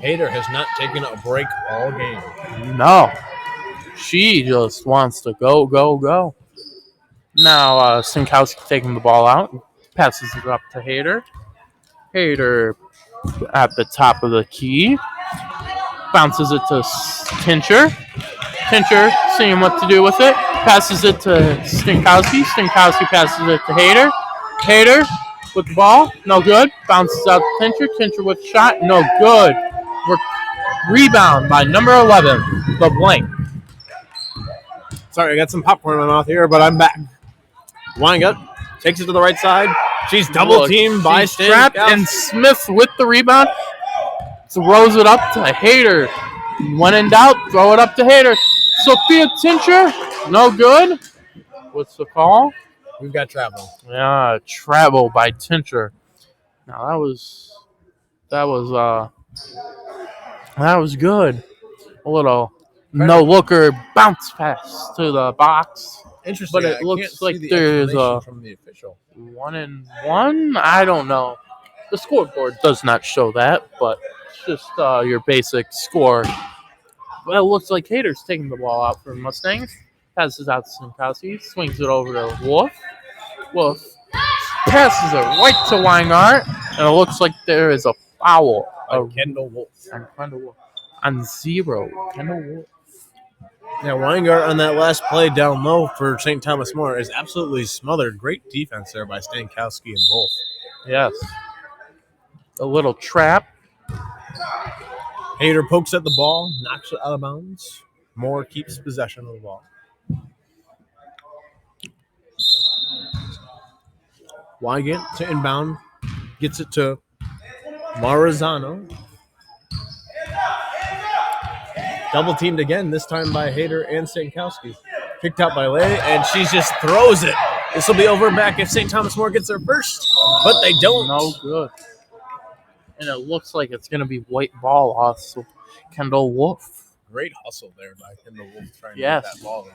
Hader has not taken a break all game. No. She just wants to go, go, go. Now, Stankowski taking the ball out. Passes it up to Hader. Hader at the top of the key. Bounces it to Tincher. Tincher seeing what to do with it. Passes it to Stankowski. Stankowski passes it to Hader. Hader with the ball. No good. Bounces out to Tincher. Tincher with shot. No good. Rebound by number 11, LeBlanc. Sorry, I got some popcorn in my mouth here, but I'm back. Weingut takes it to the right side. She's double teamed by Strapped, and Smith with the rebound throws it up to Hader. When in doubt, throw it up to Hader. Sophia Tincher, no good. What's the call? We've got travel. Yeah, travel by Tincher. Now that was good. A little no-looker bounce pass to the box. Interesting. But it looks like there's a from the official 1-1. I don't know. The scoreboard does not show that, but it's just your basic score. Well, it looks like Hader's taking the ball out for Mustangs. Passes out to Stankowski. Swings it over to Wolf. Wolf passes it right to Weingart. And it looks like there is a foul. Kendall Wolf. On 0. Kendall Wolf. Yeah, Weingart on that last play down low for St. Thomas More is absolutely smothered. Great defense there by Stankowski and Wolf. Yes. A little trap. Hader pokes at the ball, knocks it out of bounds. Moore keeps possession of the ball. Wygant to inbound. Gets it to Marizano. Double teamed again, this time by Hayter and Stankowski. Picked out by Lay, and she just throws it. This will be over back if St. Thomas More gets there first, but they don't. No good. And it looks like it's going to be white ball loss. So Kendall Wolf. Great hustle there by Kendall Wolf trying to Yes. get that ball.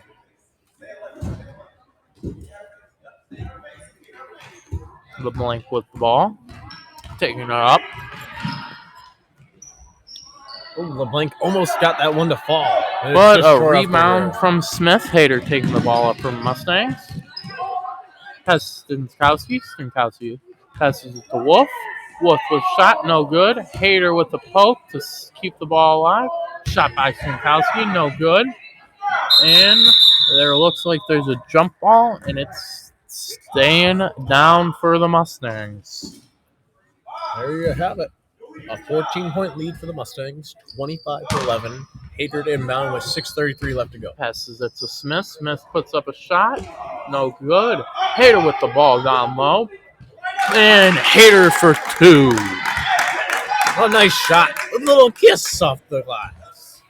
LeBlanc with the ball. Taking it up. Oh, LeBlanc almost got that one to fall. But a rebound from Smith. Hayter taking the ball up from Mustangs. Has Stankowski. Stankowski passes it to Wolf. Wolf with shot, no good. Hayter with the poke to keep the ball alive. Shot by Stankowski, no good. And there looks like there's a jump ball, and it's staying down for the Mustangs. There you have it. A 14-point lead for the Mustangs, 25-11. Hayter inbound with 6:33 left to go. Passes it to Smith. Smith puts up a shot. No good. Hayter with the ball down low. And Hayter for two. A nice shot. A little kiss off the glass.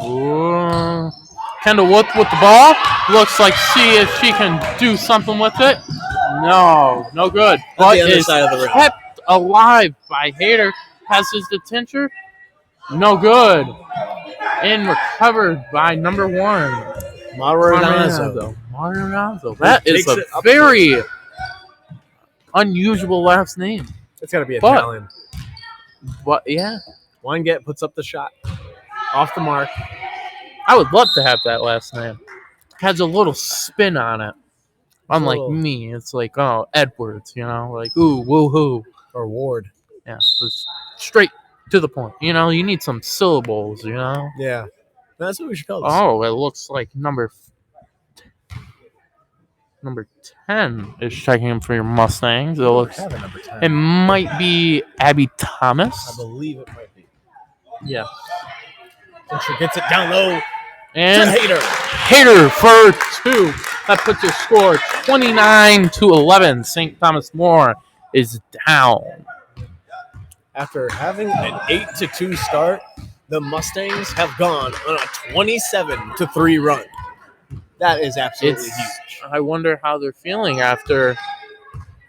Ooh. Kendall Wolf with the ball. Looks like see if she can do something with it. No good. But the other is side of the rim. kept alive by Hayter. Passes to Tincher. No good. And recovered by number one. Marinazzo. Marinazzo. That is Takes a it up very unusual last name. It's got to be But- Italian. But yeah, Weinget puts up the shot. Off the mark. I would love to have that last name. Has a little spin on it. Unlike little- me, it's like, oh, Edwards, like, ooh, woohoo. Or Ward. Yeah, just straight to the point. You need some syllables, Yeah. That's what we should call this. Oh, it looks like number 10 is checking in for your Mustangs. We don't have a number 10. It might be Abby I Thomas. believe it might be. Yeah. Fincher gets it down low. And Hayter. Hayter for two. That puts your score 29-11. St. Thomas More is down. After having an 8-2 start, the Mustangs have gone on a 27-3 run. That is absolutely huge. I wonder how they're feeling after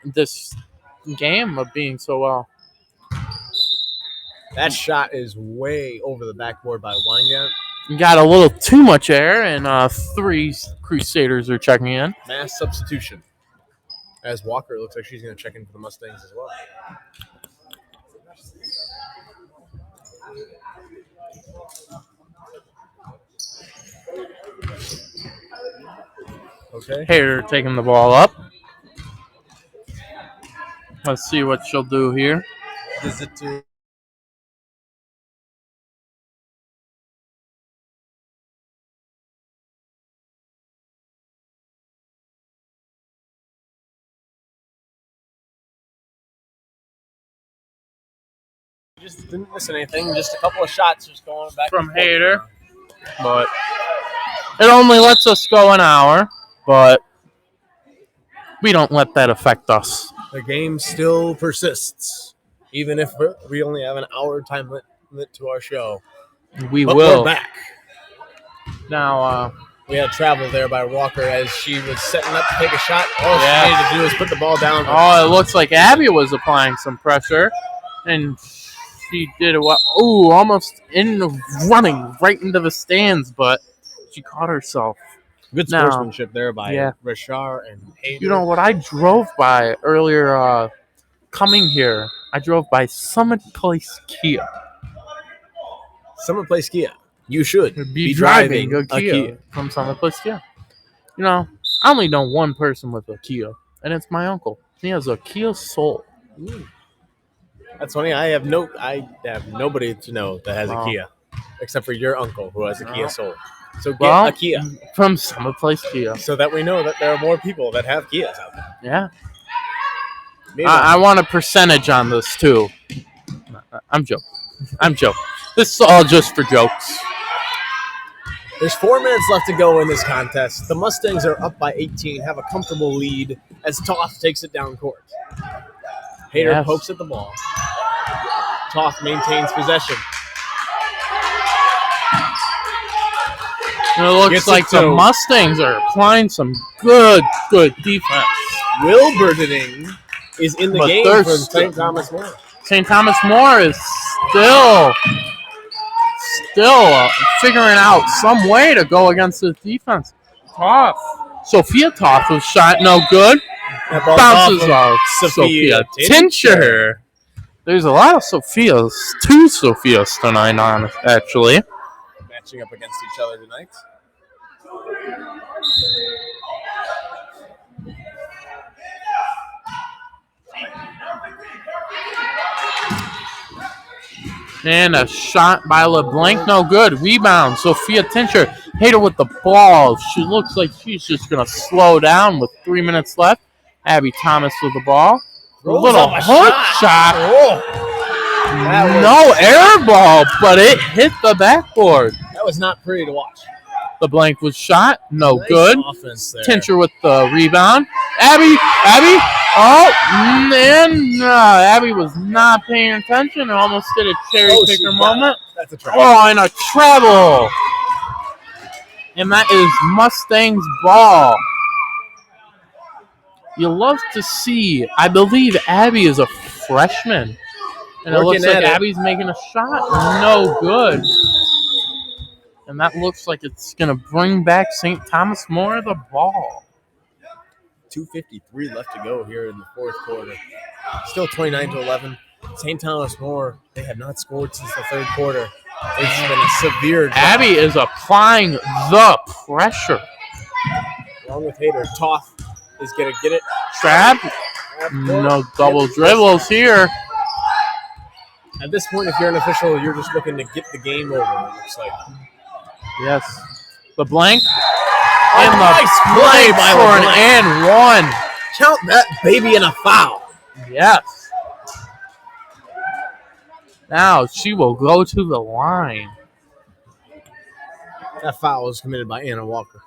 this game of being so well. That shot is way over the backboard by Weingarten. Got a little too much air, and three Crusaders are checking in. Mass substitution. As Walker looks like she's going to check in for the Mustangs as well. Okay. Hayter taking the ball up. Let's see what she'll do here. Does it do? Just didn't miss anything. Just a couple of shots just going back From and forth. Hayter. But it only lets us go an hour, but we don't let that affect us. The game still persists, even if we only have an hour time limit to our show. We But will. we're back. Now, We had travel there by Walker as she was setting up to take a shot. All Yeah. she needed to do was put the ball down. it looks like Abby was applying some pressure, and she did what? Ooh, almost running right into the stands, but she caught herself. Good Now- sportsmanship there by Yeah. Rashard and Hayden. You know what I drove by earlier coming here? I drove by Summit Place Kia. Summer Place Kia. You should Be driving a Kia from Summit Place Kia. I only know one person with a Kia, and it's my uncle. He has a Kia Soul. That's funny. I have nobody to know that has a Wow. Kia, except for your uncle who has a Kia Wow. Soul. So get Well, a Kia, from Summit Place Kia. so that we know that there are more people that have Kias out there. Yeah. Maybe I want a percentage on this, too. I'm joking. This is all just for jokes. There's 4 minutes left to go in this contest. The Mustangs are up by 18, have a comfortable lead as Toth takes it down court. Hayter pokes at the ball. Toth maintains possession. It looks like the Mustangs are applying some good defense. Wilburdening is in the game for St. Thomas More. St. Thomas More is still figuring out some way to go against the defense. Toth. Sophia Toth was shot no good. Bounces off Sophia Tincher. There's a lot of Sophias. 2 Sophias tonight, actually. Matching up against each other tonight. And a shot by LeBlanc, no good. Rebound, Sophia Tincher. Hayter with the ball. She looks like she's just going to slow down with 3 minutes left. Abby Thomas with the ball. Little hook shot. No air ball, but it hit the backboard. That was not pretty to watch. LeBlanc was shot, no good. Offense there. Tincher with the rebound. Abby. Oh, and Abby was not paying attention and almost did a cherry picker moment. That's a travel. Oh, and a travel. And that is Mustang's ball. You love to see, I believe Abby is a freshman. And it looks like Abby's making a shot. No good. And that looks like it's going to bring back St. Thomas More the ball. 2:53 left to go here in the fourth quarter. Still 29-11. St. Thomas More, they have not scored since the third quarter. It's been a severe drop. Abby is applying the pressure. Along with Hayter, Toth is going to get it. Trap. No double dribbles here. At this point, if you're an official, you're just looking to get the game over, it looks like. Yes. LeBlanc. And the nice play for an and one. Count that baby in a foul. Yes. Now she will go to the line. That foul was committed by Anna Walker.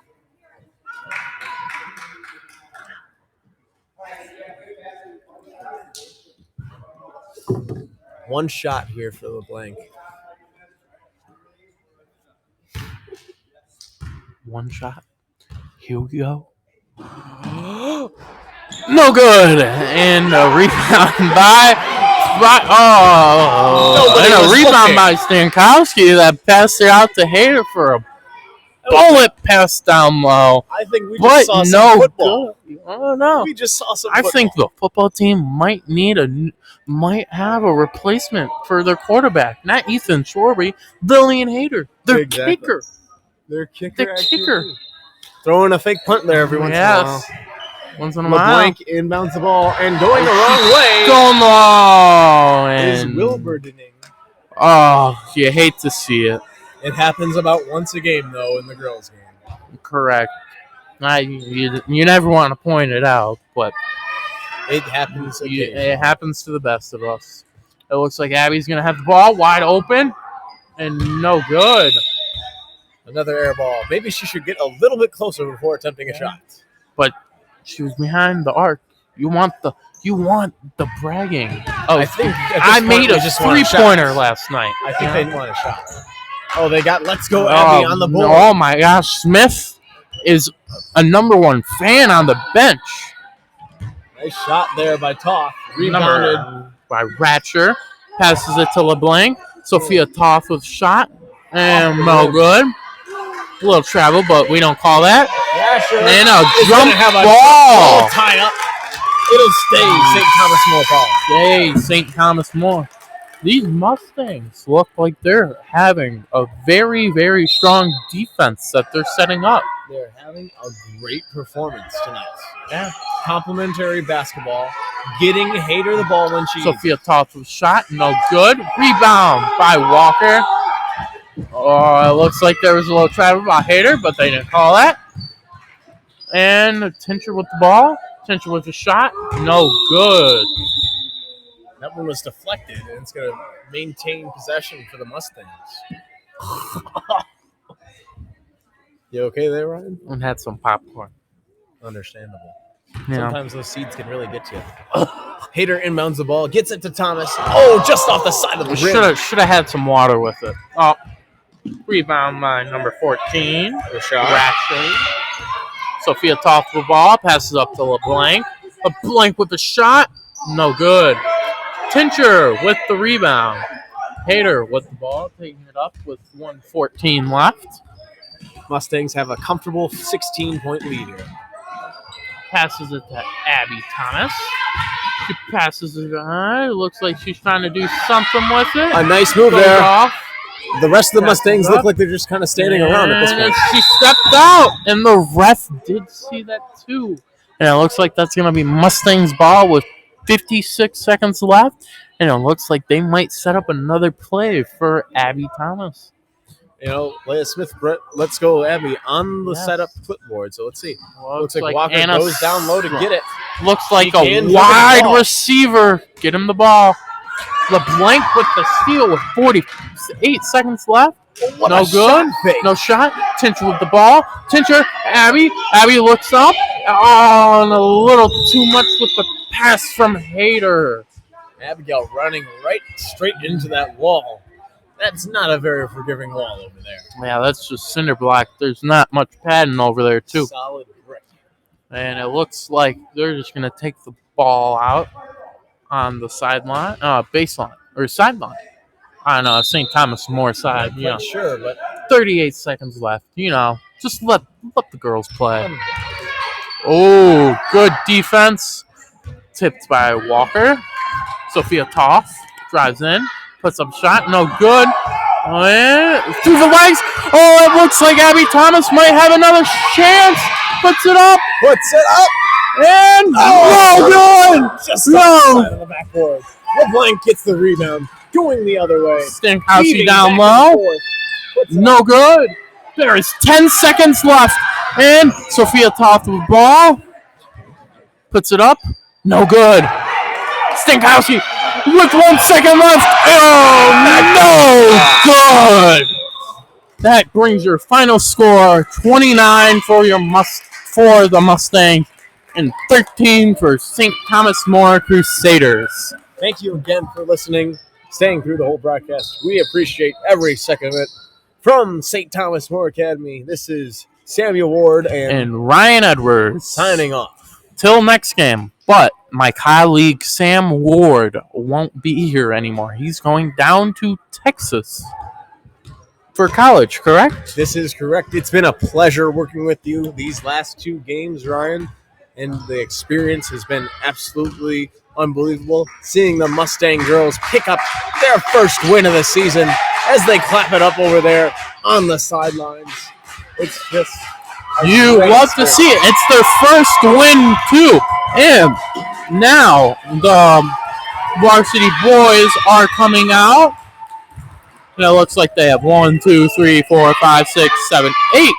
One shot here for LeBlanc. One shot. Here we go. No good. And a rebound by and a rebound by Stankowski that passed it out to Hayter for a bullet pass down low. I think we just saw some football. Oh no. We just saw some I football. think the football team might have a replacement for their quarterback. Not Ethan Shorby, Lillian Hayter. Their kicker. Their kicker. The kicker. Throwing a fake punt there every once in a while. Once in a while. LeBlanc inbounds the ball and going the wrong way. Going low. Is And Wilburdening. oh, you hate to see it. It happens about once a game, though, in the girls' game. Correct. You never want to point it out, but it happens. It happens to the best of us. It looks like Abby's going to have the ball wide open and no good. Another air ball. Maybe she should get a little bit closer before attempting a shot. But she was behind the arc. You want the bragging. Oh, I made a 3-pointer last night. I think they want a shot. Oh, they got Let's Go Abby on the board. Oh my gosh, Smith is a number 1 fan on the bench. Nice shot there by Toth. Rebounded by Ratcher. Passes it to LeBlanc. Sophia Toth with shot. And no good. A little travel, but we don't call that. Ratcher and a jump ball. Tie up. It'll stay St. Thomas More ball. St. Thomas More. These Mustangs look like they're having a very, very strong defense that they're setting up. They're having a great performance tonight. Yeah. Complimentary basketball. Getting Hayter the ball when she... Sophia Toth was shot. No good. Rebound by Walker. Oh, it looks like there was a little travel by Hayter, but they didn't call that. And Tincher with the ball. Tincher with a shot. No good. That one was deflected, and it's going to maintain possession for the Mustangs. You okay there, Ryan? And had some popcorn. Understandable. Yeah. Sometimes those seeds can really get you. Hader inbounds the ball, gets it to Thomas. Oh, just off the side of the rim. Should have had some water with it. Oh, rebound by number 14. Rashford. Sophia Toth with the ball, passes up to LeBlanc. LeBlanc with the shot, no good. Tincher with the rebound. Hader with the ball, taking it up with 1:14 left. Mustangs have a comfortable 16-point lead here. Passes it to Abby Thomas. She passes it behind. Looks like she's trying to do something with it. A nice move Goes there. off. The rest of the Mustangs look like they're just kind of standing around at this And point. she stepped out, and the ref did see that too. And it looks like that's going to be Mustangs ball with 56 seconds left. And it looks like they might set up another play for Abby Thomas. You know, Leia Smith, Brett, let's go, Abby, on the Yes. setup clipboard. So let's see. Looks Looks like Walker Anna goes down low to get it. Looks like She a can wide dribble the ball. receiver. Get him the ball. LeBlanc with the steal with 48 seconds left. What No a good. shot fake. No shot. Tincher with the ball. Tincher, Abby. Abby looks up. Oh, and a little too much with the pass from Hader. Abigail running right straight into that wall. That's not a very forgiving wall over there. Yeah, that's just cinder block. There's not much padding over there, too. Solid brick. And it looks like they're just going to take the ball out on the sideline, baseline, or sideline on St. Thomas More side. Not Yeah, quite sure, but 38 seconds left. Just let the girls play. Oh, good defense. Tipped by Walker. Sophia Toth drives in, puts up a shot, no good. And through the legs. Oh, it looks like Abby Thomas might have another chance. Puts it up. And no good. Just No. outside of the backboard. LeBlanc gets the rebound, going the other way. Stankowski Heaving down back and low. forth. Puts it No good. There is 10 seconds left. And Sophia Toth with the ball. Puts it up. No good. Stankowski with 1 second left. Oh, no good. That brings your final score 29 for the Mustang and 13 for St. Thomas More Crusaders. Thank you again for listening, staying through the whole broadcast. We appreciate every second of it. From St. Thomas More Academy, this is Samuel Ward And Ryan Edwards signing off. till next game. But my colleague Sam Ward won't be here anymore. He's going down to Texas for college, correct? This is correct. It's been a pleasure working with you these last 2 games, Ryan, and the experience has been absolutely unbelievable. Seeing the Mustang girls pick up their first win of the season as they clap it up over there on the sidelines. It's just You great love to experience. see it. It's their first win, too. And now the varsity boys are coming out. And it looks like they have 1, 2, 3, 4, 5, 6, 7, 8.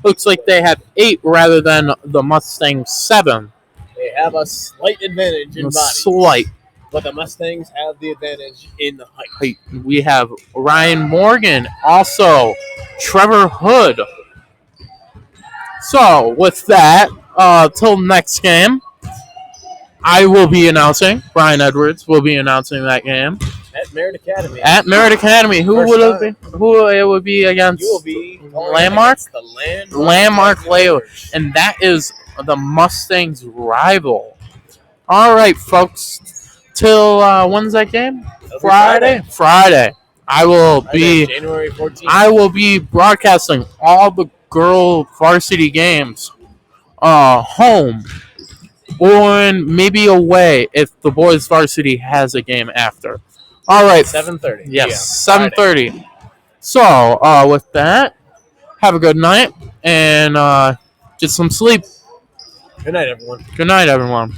Looks like they have 8 rather than the Mustang 7. They have a slight advantage in body, Slight. but the Mustangs have the advantage in height. We have Ryan Morgan, also Trevor Hood. So, with that, till next game, I will be announcing, Brian Edwards will be announcing that game At Merritt Academy. at Merritt Academy. Who First would time. have been? Who it would be against? You will be Landmark? the Landmark Layout, and that is the Mustangs' rival. All right, folks. Till when's that game? That'll be Friday. I will Friday, be. January 14th. I will be broadcasting all the girl varsity games, home, or maybe away if the boys varsity has a game after. All right. 7:30. Yes, Friday. 7:30. So, with that, have a good night and get some sleep. Good night, everyone. Good night, everyone.